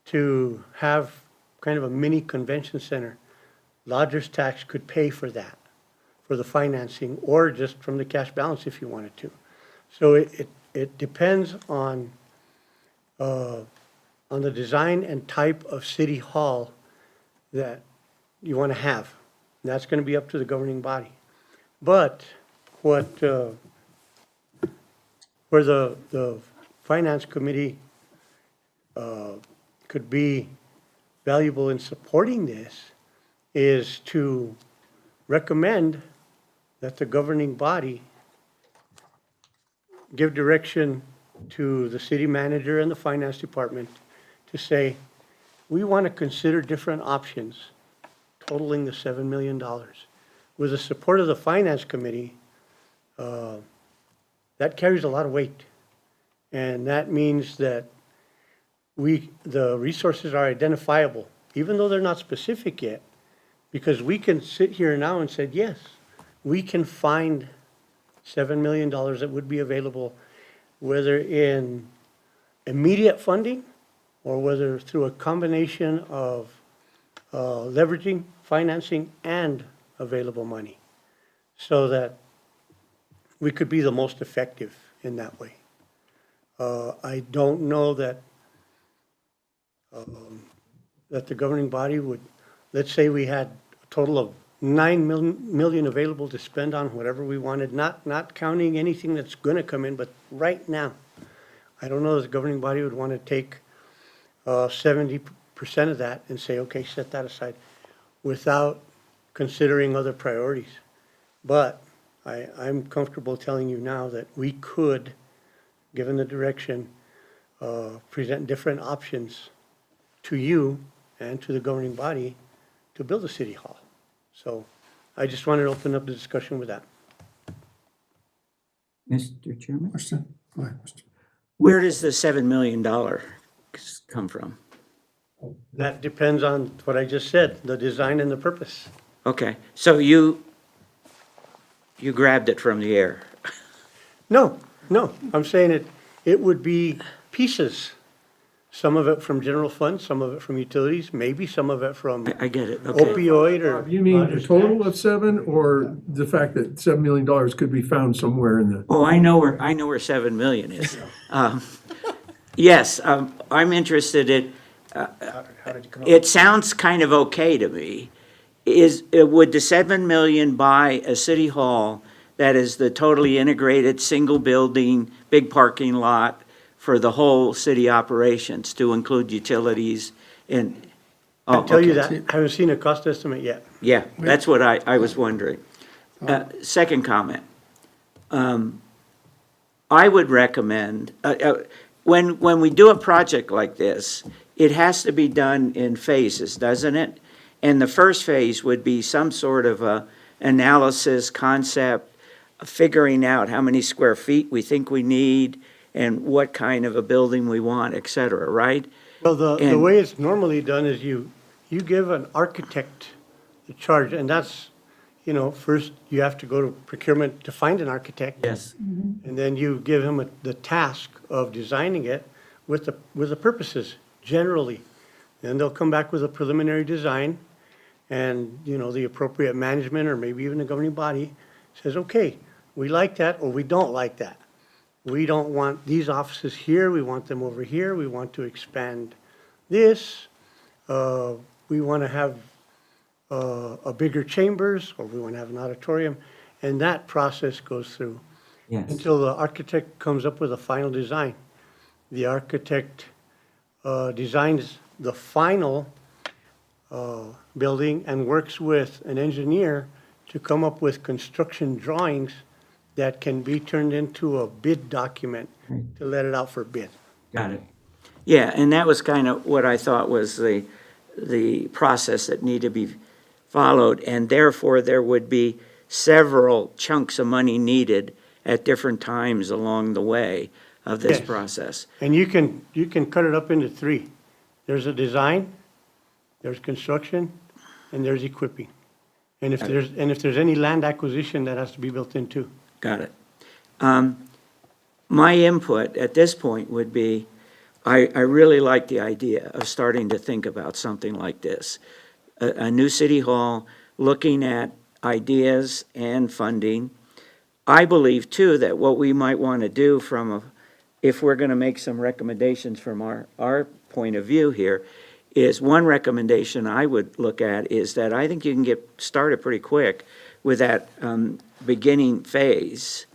to have kind of a mini convention center, lodger's tax could pay for that, for the financing, or just from the cash balance if you wanted to. So it depends on the design and type of city hall that you want to have. And that's going to be up to the governing body. But where the finance committee could be valuable in supporting this is to recommend that the governing body give direction to the city manager and the finance department to say, we want to consider different options totaling the $7 million. With the support of the finance committee, that carries a lot of weight. And that means that the resources are identifiable, even though they're not specific yet, because we can sit here now and say, yes, we can find $7 million that would be available, whether in immediate funding or whether through a combination of leveraging, financing, and available money, so that we could be the most effective in that way. I don't know that that the governing body would, let's say we had a total of 9 million available to spend on whatever we wanted, not counting anything that's gonna come in, but right now, I don't know if the governing body would want to take 70% of that and say, okay, set that aside, without considering other priorities. But I'm comfortable telling you now that we could, given the direction, present different options to you and to the governing body to build a city hall. So I just wanted to open up the discussion with that. Mr. Chairman? Question? Go ahead, Mr. Where does the $7 million come from? That depends on what I just said, the design and the purpose. Okay, so you grabbed it from the air. No, I'm saying it would be pieces. Some of it from general fund, some of it from utilities, maybe some of it from I get it, okay. opioid or. You mean the Rogers total tax. of 7 or the fact that $7 million could be found somewhere in the? Oh, I know where 7 million is. Yes, I'm interested in, How did you come up? it sounds kind of okay to me. Would the 7 million buy a city hall that is the totally integrated, single building, big parking lot for the whole city operations to include utilities and? I'll tell you okay. that, I haven't seen a cost estimate yet. Yeah, that's what I was wondering. Second comment. I would recommend, when we do a project like this, it has to be done in phases, doesn't it? And the first phase would be some sort of a analysis, concept, figuring out how many square feet we think we need and what kind of a building we want, et cetera, right? Well, the And- way it's normally done is you give an architect the charge, and that's, first you have to go to procurement to find an architect. Yes. And then you give him the task of designing it with the purposes, generally. Then they'll come back with a preliminary design, and, the appropriate management, or maybe even the governing body, says, okay, we like that, or we don't like that. We don't want these offices here, we want them over here, we want to expand this, we want to have a bigger chambers, or we want to have an auditorium, and that process goes through Yes. until the architect comes up with a final design. The architect designs the final building and works with an engineer to come up with construction drawings that can be turned into a bid document to let it out for bid. Got it. Yeah, and that was kind of what I thought was the process that needed to be followed, and therefore there would be several chunks of money needed at different times along the way of this Yes. process. And you can cut it up into three. There's a design, there's construction, and there's equipping. And if there's any land acquisition, that has to be built in too. Got it. My input at this point would be, I really like the idea of starting to think about something like this. A new city hall, looking at ideas and funding. I believe too that what we might want to do if we're going to make some recommendations from our point of view here, is one recommendation I would look at is that I think you can get started pretty quick with that beginning phase,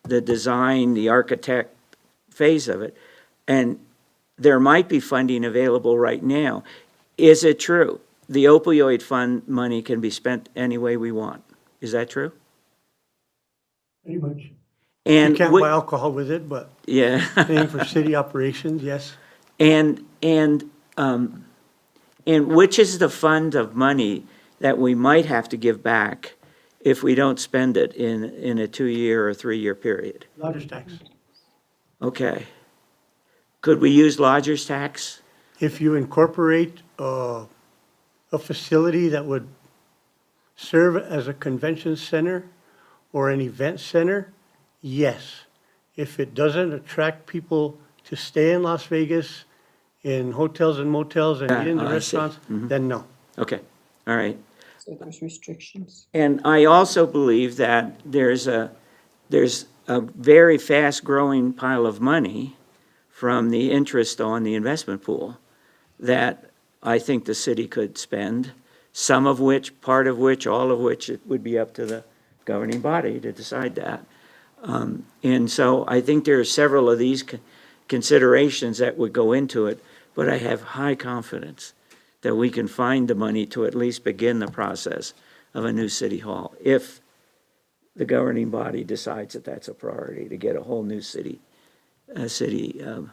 the design, the architect phase of it, and there might be funding available right now. Is it true? The opioid fund money can be spent any way we want. Is that true? Pretty much. You And can't whi- buy alcohol with it, but yeah. paying for city operations, yes. And which is the fund of money that we might have to give back if we don't spend it in a 2-year or 3-year period? Lodger's tax. Okay. Could we use lodger's tax? If you incorporate a facility that would serve as a convention center or an event center, yes. If it doesn't attract people to stay in Las Vegas, in hotels and motels and eat in the I see. restaurants, then no. Okay, all right. So there's restrictions. And I also believe that there's a very fast-growing pile of money from the interest on the investment pool that I think the city could spend, some of which, part of which, all of which, it would be up to the governing body to decide that. And so I think there are several of these considerations that would go into it, but I have high confidence that we can find the money to at least begin the process of a new city hall, if the governing body decides that that's a priority, to get a whole new city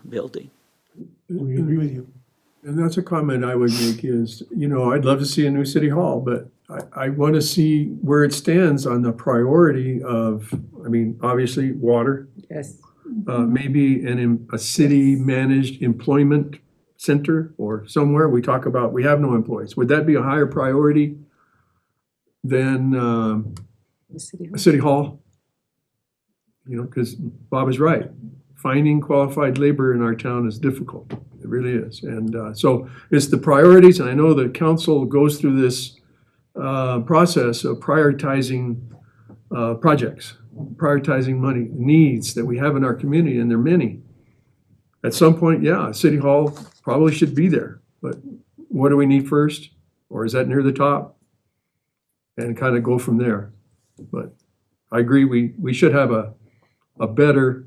building. We agree with you. And that's a comment I would make is, I'd love to see a new city hall, but I want to see where it stands on the priority of, obviously, water, Yes. maybe a city-managed employment center or somewhere. We talk about, we have no employees. Would that be a higher priority than The city a hall. city hall? Because Bob is right. Finding qualified labor in our town is difficult. It really is. And so it's the priorities, and I know the council goes through this process of prioritizing projects, prioritizing money, needs that we have in our community, and there are many. At some point, yeah, City Hall probably should be there, but what do we need first? Or is that near the top? And kind of go from there. But I agree, we should have a better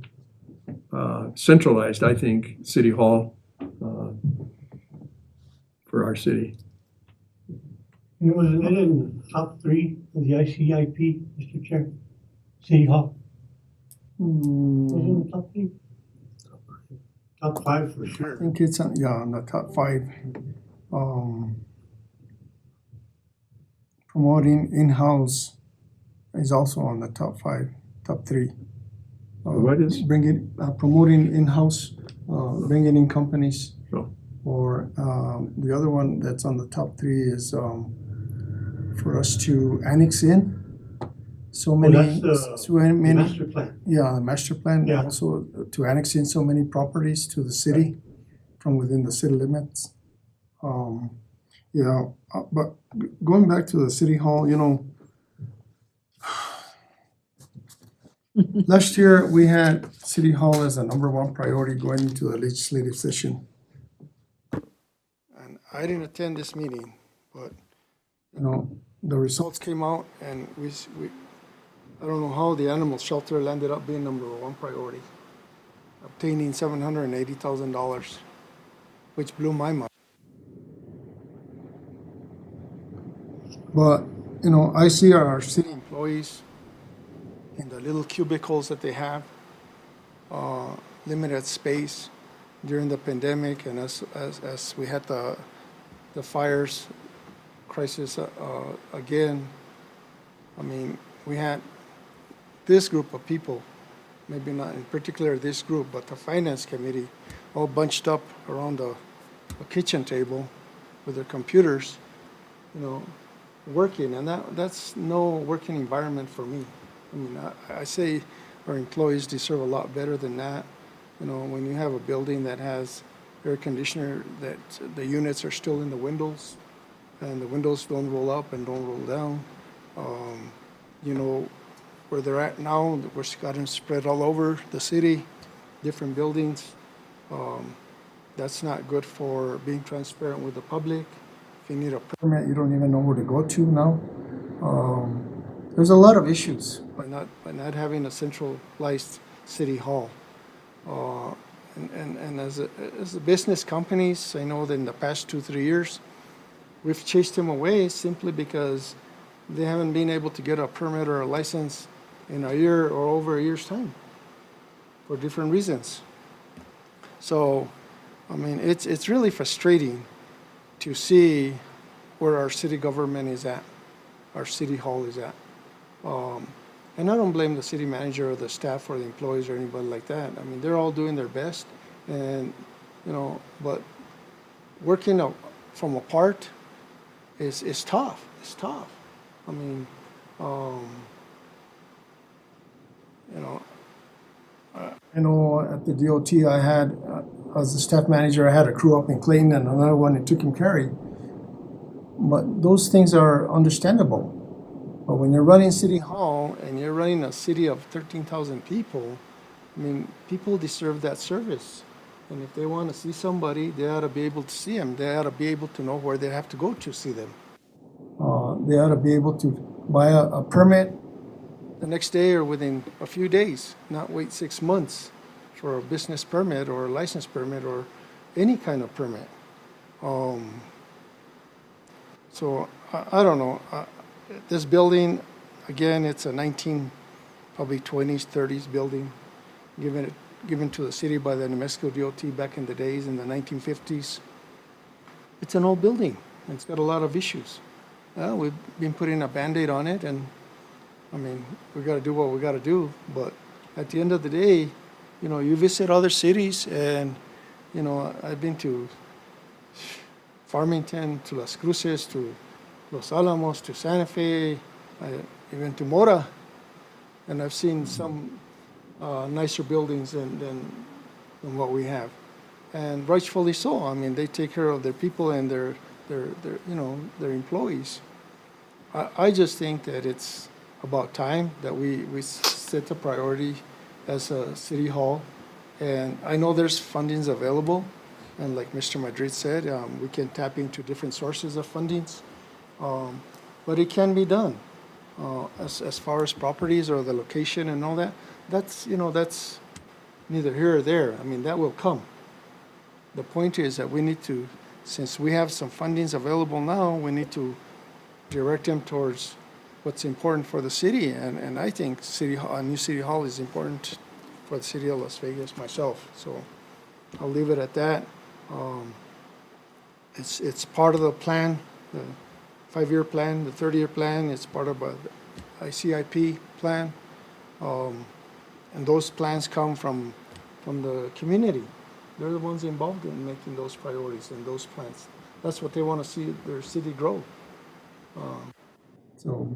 centralized, I think, City Hall for our city. Wasn't it in the top 3 of the ICIP, Mr. Chair? City Hall? Was it in the top 3? Top 5 for I sure. think it's, on the top 5. Promoting in-house is also on the top 5, top 3. What is? Promoting in-house, bringing in companies. Oh. Or the other one that's on the top 3 is for us to annex in so many, That's so many, master plan. yeah, the master plan. Yeah. Also to annex in so many properties to the city from within the city limits. But going back to the city hall, last year we had city hall as a #1 priority going into the legislative session. And I didn't attend this meeting, but, the results came out and we I don't know how the animal shelter landed up being #1 priority, obtaining $780,000, which blew my mind. But, I see our city employees in the little cubicles that they have, limited space during the pandemic, and as we had the fires crisis again. We had this group of people, maybe not in particular this group, but the finance committee, all bunched up around a kitchen table with their computers, working, and that's no working environment for me. I say our employees deserve a lot better than that. When you have a building that has air conditioner, that the units are still in the windows, and the windows don't roll up and don't roll down. Where they're at now, we're gotten spread all over the city, different buildings. That's not good for being transparent with the public. If you need a permit, you don't even know where to go to now. There's a lot of issues by not having a centralized city hall. And as a business companies, I know that in the past 2-3 years, we've chased them away simply because they haven't been able to get a permit or a license in a year or over a year's time for different reasons. So, it's really frustrating to see where our city government is at, our city hall is at. And I don't blame the city manager or the staff or the employees or anybody like that. They're all doing their best, and but working from apart is tough. It's tough. I know at the DOT, I had, as a staff manager, I had a crew up in Clayton and another one in Tucumcari. But those things are understandable. But when you're running City Hall and you're running a city of 13,000 people, I mean, people deserve that service. And if they want to see somebody, they ought to be able to see them. They ought to be able to know where they have to go to see them. They ought to be able to buy a permit the next day or within a few days, not wait 6 months for a business permit or a license permit or any kind of permit. So I don't know. This building, again, it's a probably 20s, 30s building, given to the city by the New Mexico DOT back in the days in the 1950s. It's an old building. It's got a lot of issues. We've been putting a Band-Aid on it, and I mean, we got to do what we got to do. But at the end of the day, you know, you visit other cities, and you know, I've been to Farmington, to Las Cruces, to Los Alamos, to Santa Fe, even to Mora, and I've seen some nicer buildings than what we have, and rightfully so. I mean, they take care of their people and their you know, their employees. I just think that it's about time that we set a priority as a city hall, and I know there's fundings available, and like Mr. Madrid said, we can tap into different sources of fundings, but it can be done. As far as properties or the location and all that, that's, you know, that's neither here or there. I mean, that will come. The point is that we need to, since we have some fundings available now, we need to direct them towards what's important for the city, and I think a new city hall is important for the city of Las Vegas myself. So I'll leave it at that. It's part of the plan, the 5-year plan, the 30-year plan. It's part of the ICIP plan, and those plans come from the community. They're the ones involved in making those priorities and those plans. That's what they want to see their city grow. So,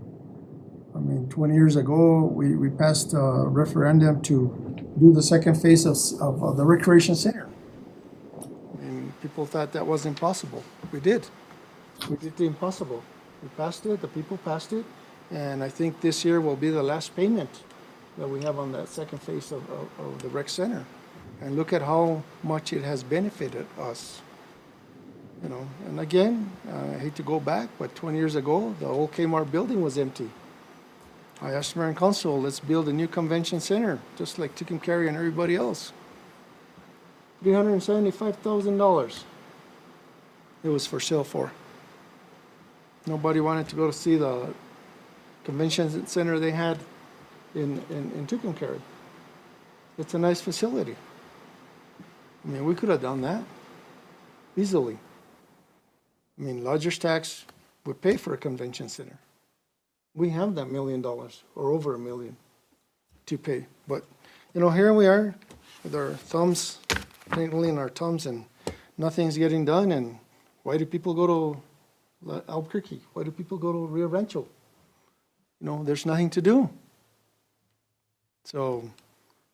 I mean, 20 years ago, we passed a referendum to do the second phase of the recreation center. And people thought that was impossible. We did. We did the impossible. We passed it, the people passed it, and I think this year will be the last payment that we have on that second phase of the rec center. And look at how much it has benefited us. You know, and again, I hate to go back, but 20 years ago, the old Kmart building was empty. I asked Mayor and Council, let's build a new convention center, just like Tucumcari and everybody else. $375,000 it was for sale for. Nobody wanted to go to see the convention center they had in Tucumcari. It's a nice facility. I mean, we could have done that easily. I mean, lodger's tax would pay for a convention center. We have that $1 million or over $1 million to pay. But, you know, here we are with our thumbs, twinkling our thumbs, and nothing's getting done. And why do people go to Albuquerque? Why do people go to Rio Rancho? You know, there's nothing to do. So,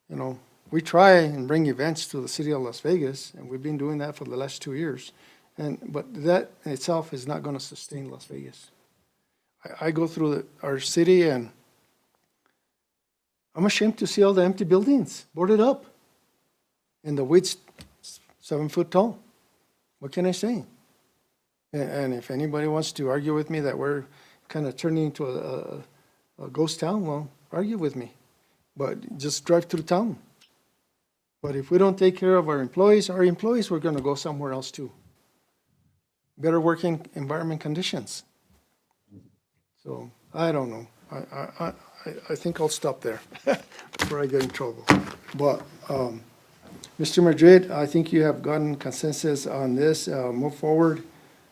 you know, we try and bring events to the city of Las Vegas, and we've been doing that for the last 2 years. But that in itself is not going to sustain Las Vegas. I go through our city, and I'm ashamed to see all the empty buildings boarded up, and the weeds 7 foot tall. What can I say? And if anybody wants to argue with me that we're kind of turning into a ghost town, well, argue with me. But just drive through town. But if we don't take care of our employees are going to go somewhere else too. Better working environment conditions. So I don't know. I think I'll stop there before I get in trouble. But Mr. Madrid, I think you have gotten consensus on this. Move forward,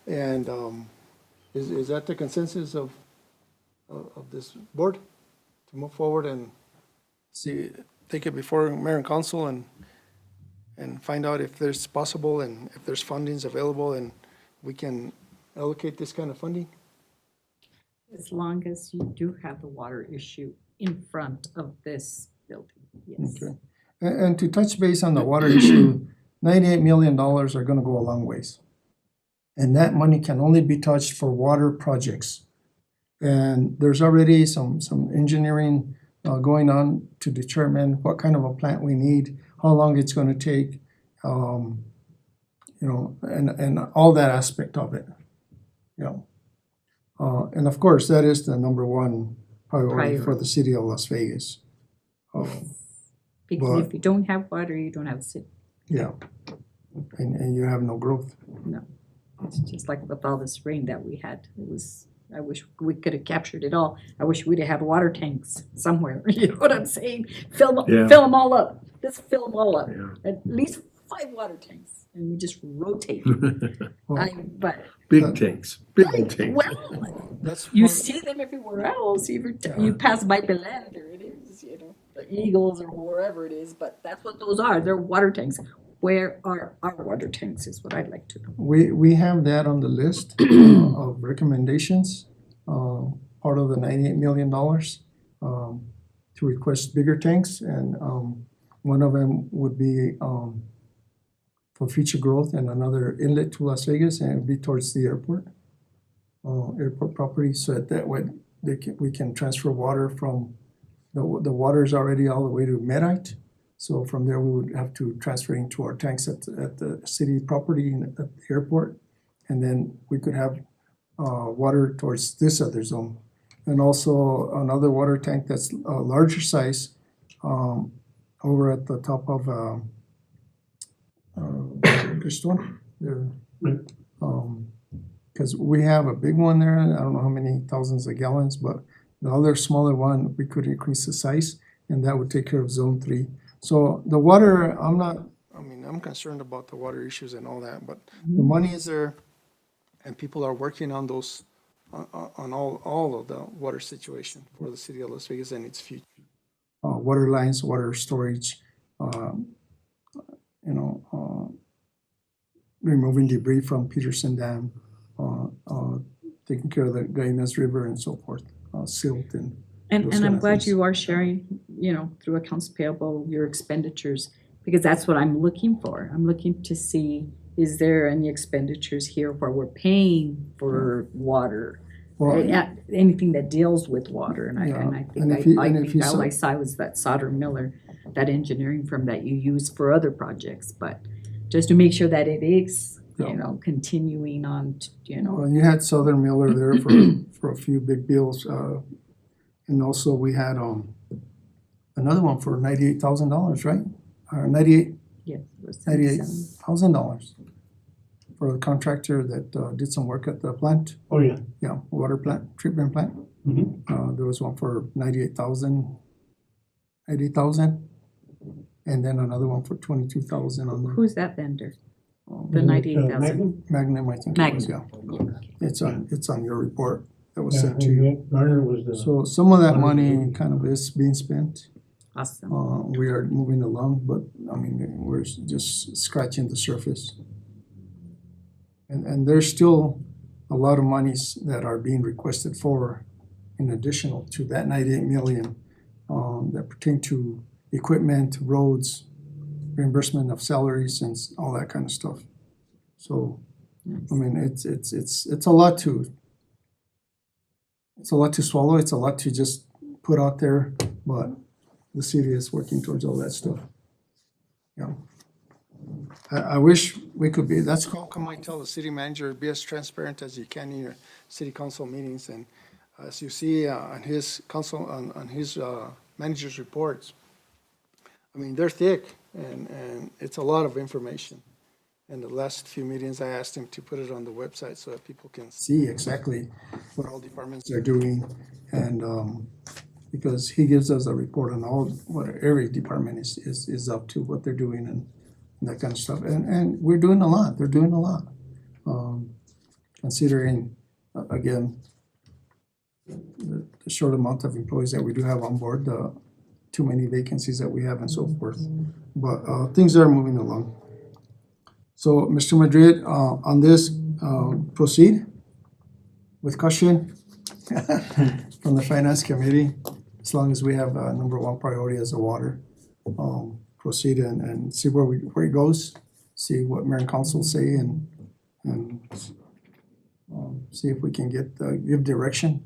and is that the consensus of this board to move forward and take it before Mayor and Council and find out if there's possible and if there's fundings available and we can allocate this kind of funding? As long as you do have the water issue in front of this building, yes. Okay. And to touch base on the water issue, $98 million are gonna go a long ways. And that money can only be touched for water projects. And there's already some engineering going on to determine what kind of a plant we need, how long it's gonna take, you know, and all that aspect of it, you know. And of course, that is the number one priority for the city of Las Vegas. Because if you don't have water, you don't have a city. Yeah, and you have no growth. No. It's just like with all this rain that we had. I wish we could have captured it all. I wish we'd have had water tanks somewhere. You know what I'm saying? Fill Yeah. them all up. Just fill them all up. Yeah. At least 5 water tanks, and we just rotate. But Big tanks, big tanks. well, That's you part- see them everywhere else. You pass by Belen, there it is. You know, the Eagles or wherever it is. But that's what those are. They're water tanks. Where are our water tanks? Is what I'd like to know. We have that on the list of recommendations, part of the $98 million, to request bigger tanks, and one of them would be for future growth and another inlet to Las Vegas, and it would be towards the airport property, so that way we can transfer water from, the water is already all the way to Medite. So from there, we would have to transfer into our tanks at the city property and at the airport. And then we could have water towards this other zone. And also another water tank that's a larger size over at the top of Cristone. Because we have a big one there, I don't know how many thousands of gallons, but the other smaller one, we could increase the size, and that would take care of zone 3. So the water, I'm concerned about the water issues and all that, but the money is there, and people are working on those, on all of the water situation for the city of Las Vegas and its future. Water lines, water storage, removing debris from Peterson Dam, taking care of the Guaymas River and so forth, silt and And those I'm kind of glad things. you are sharing, through accounts payable, your expenditures, because that's what I'm looking for. I'm looking to see, is there any expenditures here where we're paying for water? Well, Yeah, anything that deals with water, and Yeah, I and if think you- and if you all saw- I saw was that Sauter Miller, that engineering firm that you use for other projects, but just to make sure that it is, Yeah. continuing on, Well, you had Southern Miller there for a few big bills, and also we had another one for $98,000, right? Or yes. it was 77. $98,000 for the contractor that did some work at the plant. Oh, yeah. Yeah, water plant, treatment plant. Mhm. There was one for 80,000, and then another one for 22,000 on the Who's that vendor? The Mhm. 98,000? Magnum? Magnum, I think it was, yeah. It's on your report that was Yeah, sent to you. and Garner was the. So some of that money kind of is being spent. Awesome. We are moving along, but we're just scratching the surface. And there's still a lot of monies that are being requested for, in additional to that 98 million, that pertain to equipment, roads, reimbursement of salaries and all that kind of stuff. So, it's a lot to swallow. It's a lot to just put out there, but the city is working towards all that stuff. Yeah. I wish we could be, that's how come I tell the city manager, be as transparent as you can in your city council meetings. And as you see on his council, on his manager's reports, they're thick and it's a lot of information. In the last few meetings, I asked him to put it on the website so that people can see exactly what all departments are doing. And because he gives us a report on what every department is up to, what they're doing and that kind of stuff. And we're doing a lot. They're doing a lot. Considering, again, the short amount of employees that we do have on board, the too many vacancies that we have and so forth. But things are moving along. So, Mr. Madrid, on this, proceed with caution from the Finance Committee, as long as we have number one priority as the water. proceed and see where it goes, see what mayor and council say and see if we can give direction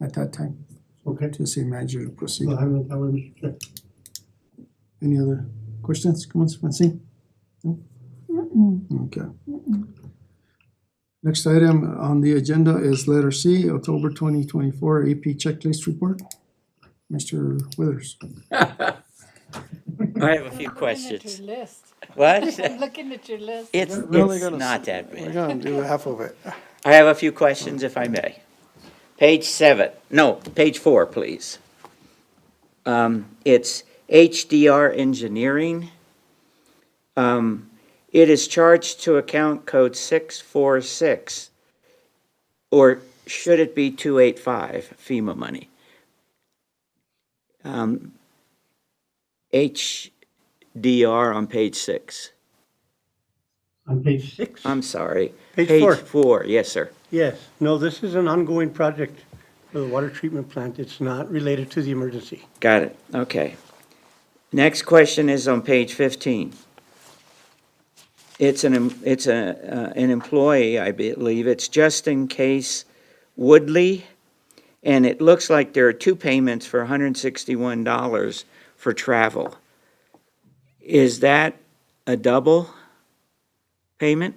at that time Okay, to city manager to proceed. so I'm that way, Mr. Chair. Any other questions, comments, Francine? No? Okay. Next item on the agenda is letter C, October 2024 AP checklist report. Mr. Withers. I have a few questions. List. What? I'm looking at your list. It's We're only gonna not s- that We're big. gonna do half of it. I have a few questions, if I may. Page 4, please. It's HDR Engineering. It is charged to account code 646, or should it be 285 FEMA money? HDR on page 6. On page 6? I'm sorry. Page 4. 4, yes, sir. Yes, no, this is an ongoing project for the water treatment plant. It's not related to the emergency. Got it, okay. Next question is on page 15. It's an employee, I believe. It's Justin Case Woodley, and it looks like there are two payments for $161 for travel. Is that a double payment?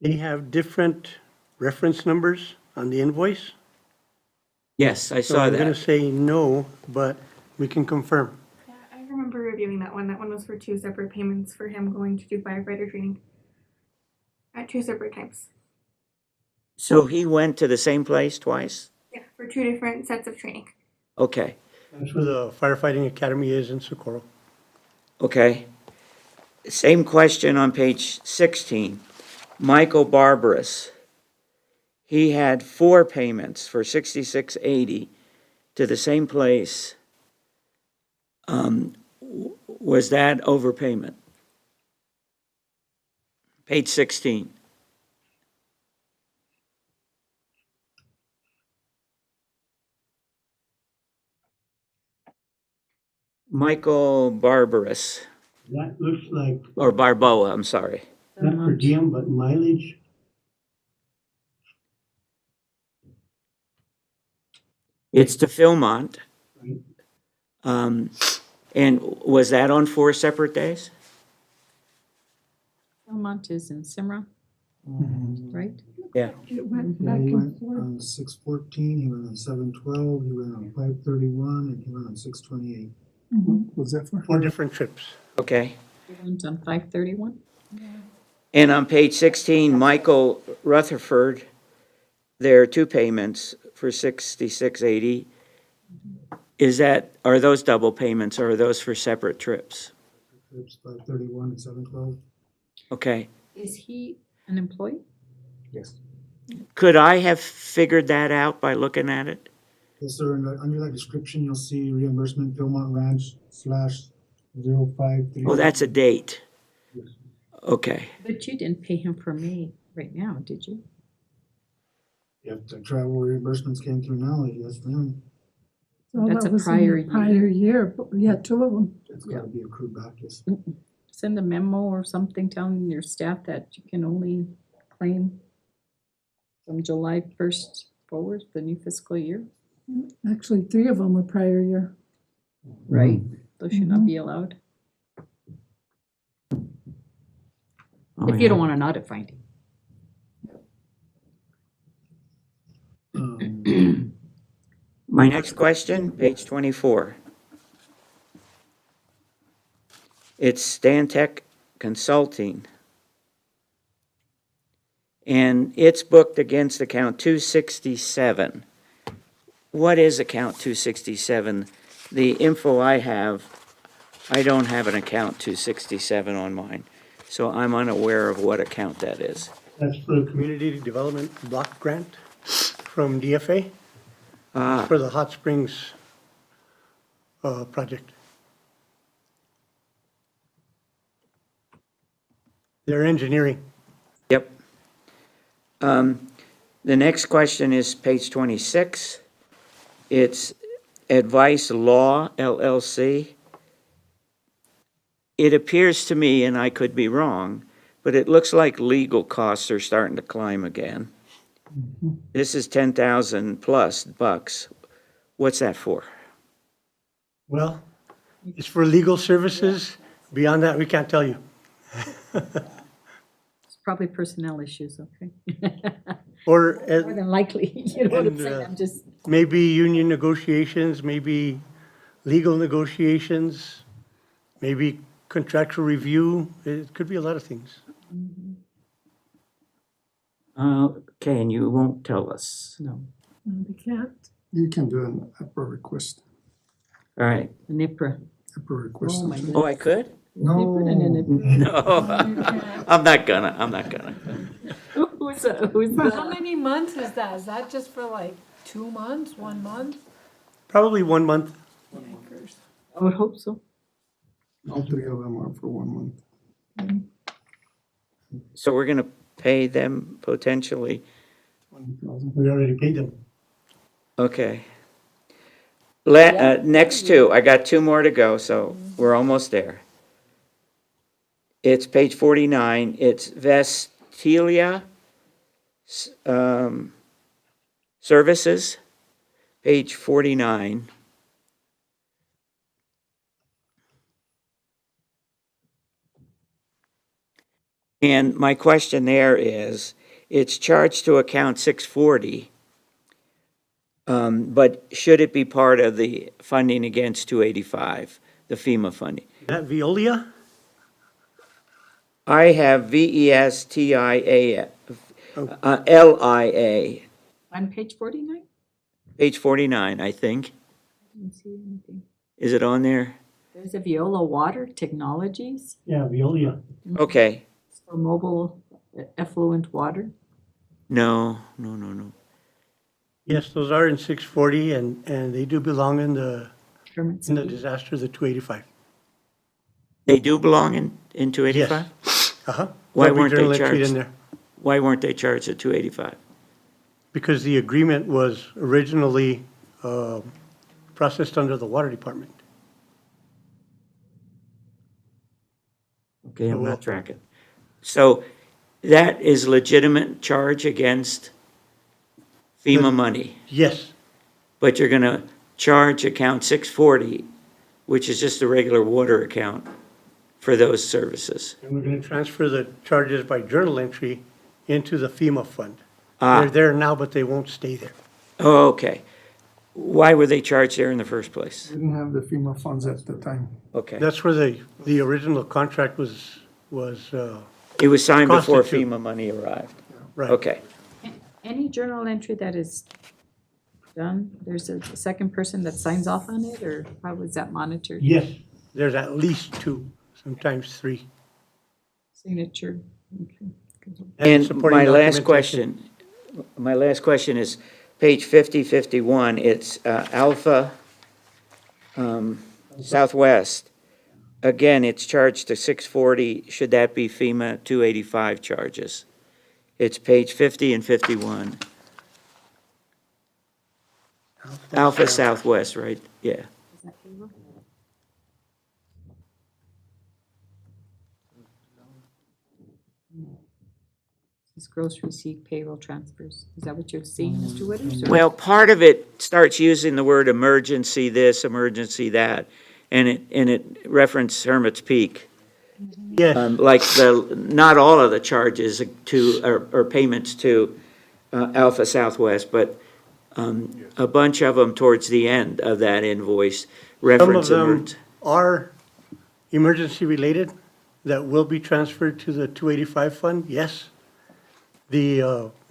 They have different reference numbers on the invoice. Yes, I So saw I'm going to that. say no, but we can confirm. Yeah, I remember reviewing that one. That one was for two separate payments for him going to do firefighter training at two separate times. So he went to the same place twice? Yeah, for two different sets of training. Okay, That's where the firefighting academy is in Socorro. okay. Same question on page 16. Michael Barbaras. He had 4 payments for $66.80 to the same place. Was that overpayment? Page 16. Michael Barbaras, That looks like or Barboa, I'm sorry. not per diem, but mileage. It's to Philmont. Right. And was that on 4 separate days? Belmont is in Simra, right? Yeah, he went on 6/14, he went on 7/12, he went on 5/31, and he went on 6/28. What was that for? 4 different trips. Okay. It went on 531. And on page 16, Michael Rutherford, there are 2 payments for $66.80. Are those double payments, or are those for separate trips? Trips 5/31 and 7/12. Okay. Is he an employee? Yes. Could I have figured that out by looking at it? Yes, sir, and under that description, you'll see reimbursement Philmont Ranch /053. Oh, that's a date. Okay. But you didn't pay him for May right now, did you? If the travel reimbursements came through now, yes, ma'am, That's a prior year. Prior year, but we had 2 of them. it's gotta be accrued back, yes. Send a memo or something telling your staff that you can only claim from July 1st forward, the new fiscal year. Actually, 3 of them were prior year. Right. Those should not be allowed. If you don't want an audit finding. My next question, page 24. It's Stantec Consulting. And it's booked against account 267. What is account 267? The info I have, I don't have an account 267 on mine, so I'm unaware of what account that is. That's for the community development block grant from DFA Ah, for the Hot Springs project. They're engineering. yep. The next question is page 26. It's Advice Law LLC. It appears to me, and I could be wrong, but it looks like legal costs are starting to climb again. This is 10,000 plus bucks. What's that for? Well, it's for legal services. Beyond that, we can't tell you. It's probably personnel issues, okay? Or More than likely, you know what I'm And, saying? I'm just, maybe union negotiations, maybe legal negotiations, maybe contractual review. It could be a lot of things. Okay, and you won't tell us. no, We can't. You can do an APRA request, All right. NIPRA. APRA request. Oh, my Oh, I could? NIPRA and NIPRA. No, I'm not gonna. Who's For how the? many months is that? Is that just for like 2 months, 1 month? Probably 1 month. I would hope so. All three of them are for 1 month. So we're gonna pay them potentially? 20,000. We already paid them. Okay. Next two, I got two more to go, so we're almost there. It's page 49, it's Vestilia Services, page 49. And my question there is, it's charged to account 640, but should it be part of the funding against 285, the FEMA funding? That Veolia? I have VESTIA, LIA, On page 49? page 49, I think. I didn't see anything. Is it on there? There's a Viola Water Technologies Yeah, Veolia. Okay. for mobile effluent water. No. Yes, those are in 640 and they do belong in the Permits. disaster, the 285. They do belong in 285? Uh-huh. Why There'll be weren't they journal entry charged? in there. Why weren't they charged at 285? Because the agreement was originally processed under the water department. Okay, I'm not tracking. So that is legitimate charge against FEMA money, Yes, but you're gonna charge account 640, which is just a regular water account for those services. and we're going to transfer the charges by journal entry into the FEMA fund. Ah. They're there now, but they won't stay there. Oh, okay. Why were they charged there in the first place? We didn't have the FEMA funds at the time. Okay. That's where the original contract was It was signed before Constitute. FEMA money arrived. right. Okay. Any journal entry that is done, there's a second person that signs off on it, or how was that monitored? Yes, there's at least 2, sometimes 3. Signature, okay. And supporting my last documentation. question is page 5051. It's Alpha Southwest. Again, it's charged to 640. Should that be FEMA 285 charges? It's page 50 and 51. Alpha Southwest, right? Yeah. Is that payroll? It's gross receipt payroll transfers. Is that what you're seeing, Mr. Withers? or- Well, part of it starts using the word emergency this, emergency that, and it referenced Hermit's Peak. Yes, Like not all of the charges or payments to Alpha Southwest, but a bunch of them towards the end of that invoice some of reference them emergency. are emergency related that will be transferred to the 285 fund, yes. The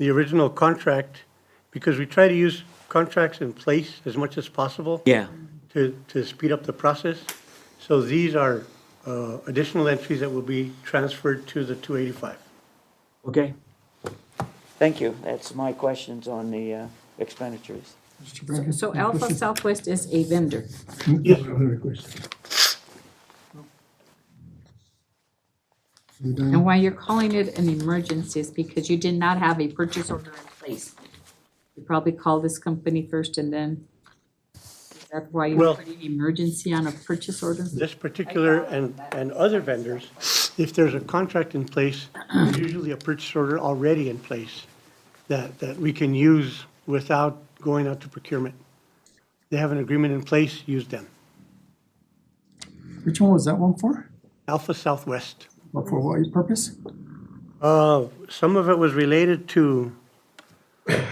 original contract, because we try to use contracts in place as much as possible Yeah, to speed up the process. So these are additional entries that will be transferred to the 285. okay. Thank you. That's my questions on the expenditures. Mr. Branca? So Alpha Southwest is a vendor. Yes. You done? And why you're calling it an emergency is because you did not have a purchase order in place. You probably call this company first and then, is that why you're Well- putting emergency on a purchase order? This particular and other vendors, if there's a contract in place, there's usually a purchase order already in place that we can use without going out to procurement. They have an agreement in place, use them. Which one was that one for? Alpha Southwest. Or for what purpose? Some of it was related to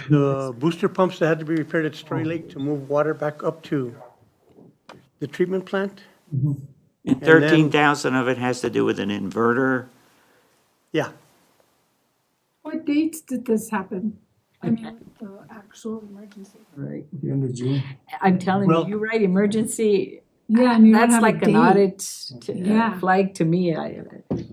the booster pumps that had to be repaired at Story Lake to move water back up to the treatment plant. And then- 13,000 of it has to do with an inverter. Yeah, What dates did this happen? I mean, the actual emergency. Right. The end of June. I'm telling you, Well- you write emergency, Yeah, and you don't that's have a like an date. audit Yeah. flag to me.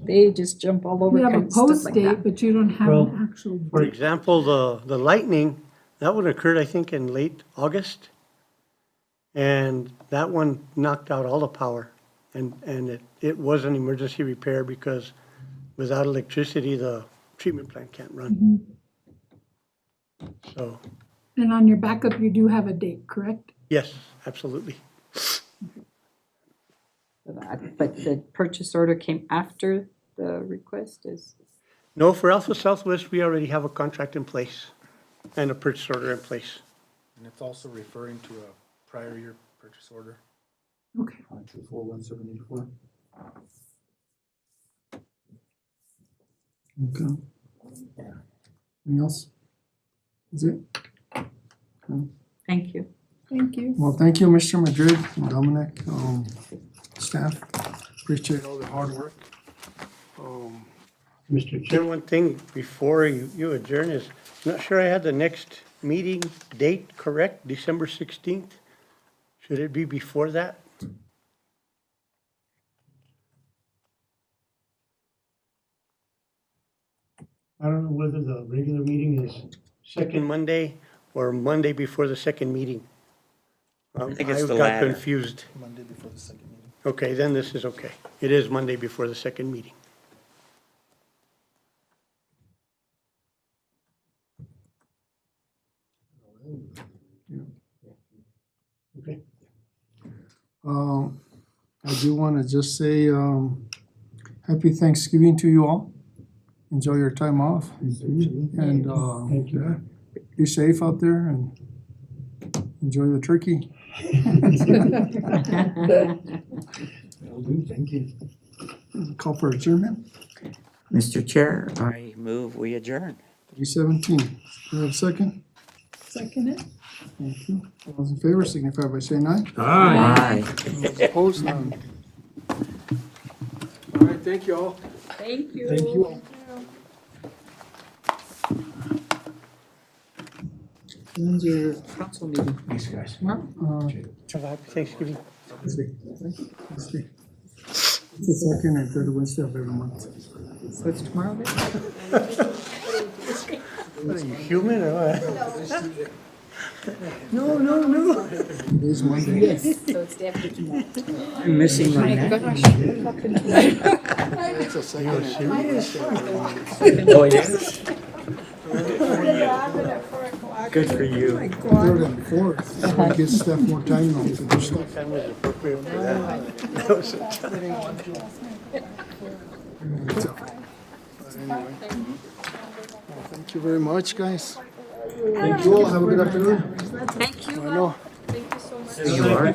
They just jump all over You have a kind of stuff post like date, that. but you don't have Well, an actual for date. example, the lightning, that one occurred, I think, in late August. And that one knocked out all the power. And it was an emergency repair because without electricity, the treatment plant can't run. So, And on your backup, you do have a date, correct? yes, absolutely. But the purchase order came after the request is, No, for Alpha Southwest, we already have a contract in place and a purchase order in place. And it's also referring to a prior year purchase order. Okay. 5241784. Okay. Anything else? Is it? thank you. Thank you. Well, thank you, Mr. Madrid and Dominic, staff. Appreciate all the hard work. Mr. Chair, one thing before you adjourn is, I'm not sure I had the next meeting date correct, December 16th. Should it be before that? I don't know whether the regular meeting is second Monday or Monday before the second meeting. I think it's the got latter. confused. Monday before the second meeting. Okay, then this is okay. It is Monday before the second meeting. Okay. I do want to just say, happy Thanksgiving to you all. Enjoy your time off. And, Thank you. yeah, be safe out there and enjoy the turkey. Thank you. Call for adjournment, Mr. Chair, I move we adjourn. 3:17. Do I have a second? Second it. Thank you. All those in favor signify by saying aye. Aye. Those opposed, none. All right, thank you all. Thank you. Thank you all. When's your council meeting? Thanks, guys. Tomorrow? Have a happy Thanksgiving. Wednesday. The second and third Wednesday of every month. So it's tomorrow then? What are you, human or what? It is Monday. Yes. So it's definitely tomorrow. I'm missing my neck. It's a second and third Wednesday of every month. Oh, yes? Good for you. Third and fourth, so it gives Steph more time now to do stuff. Time was appropriate for that. That was a time. But anyway. Well, thank you very much, guys. Thank you all. Have a good afternoon. Thank you. I know. You are?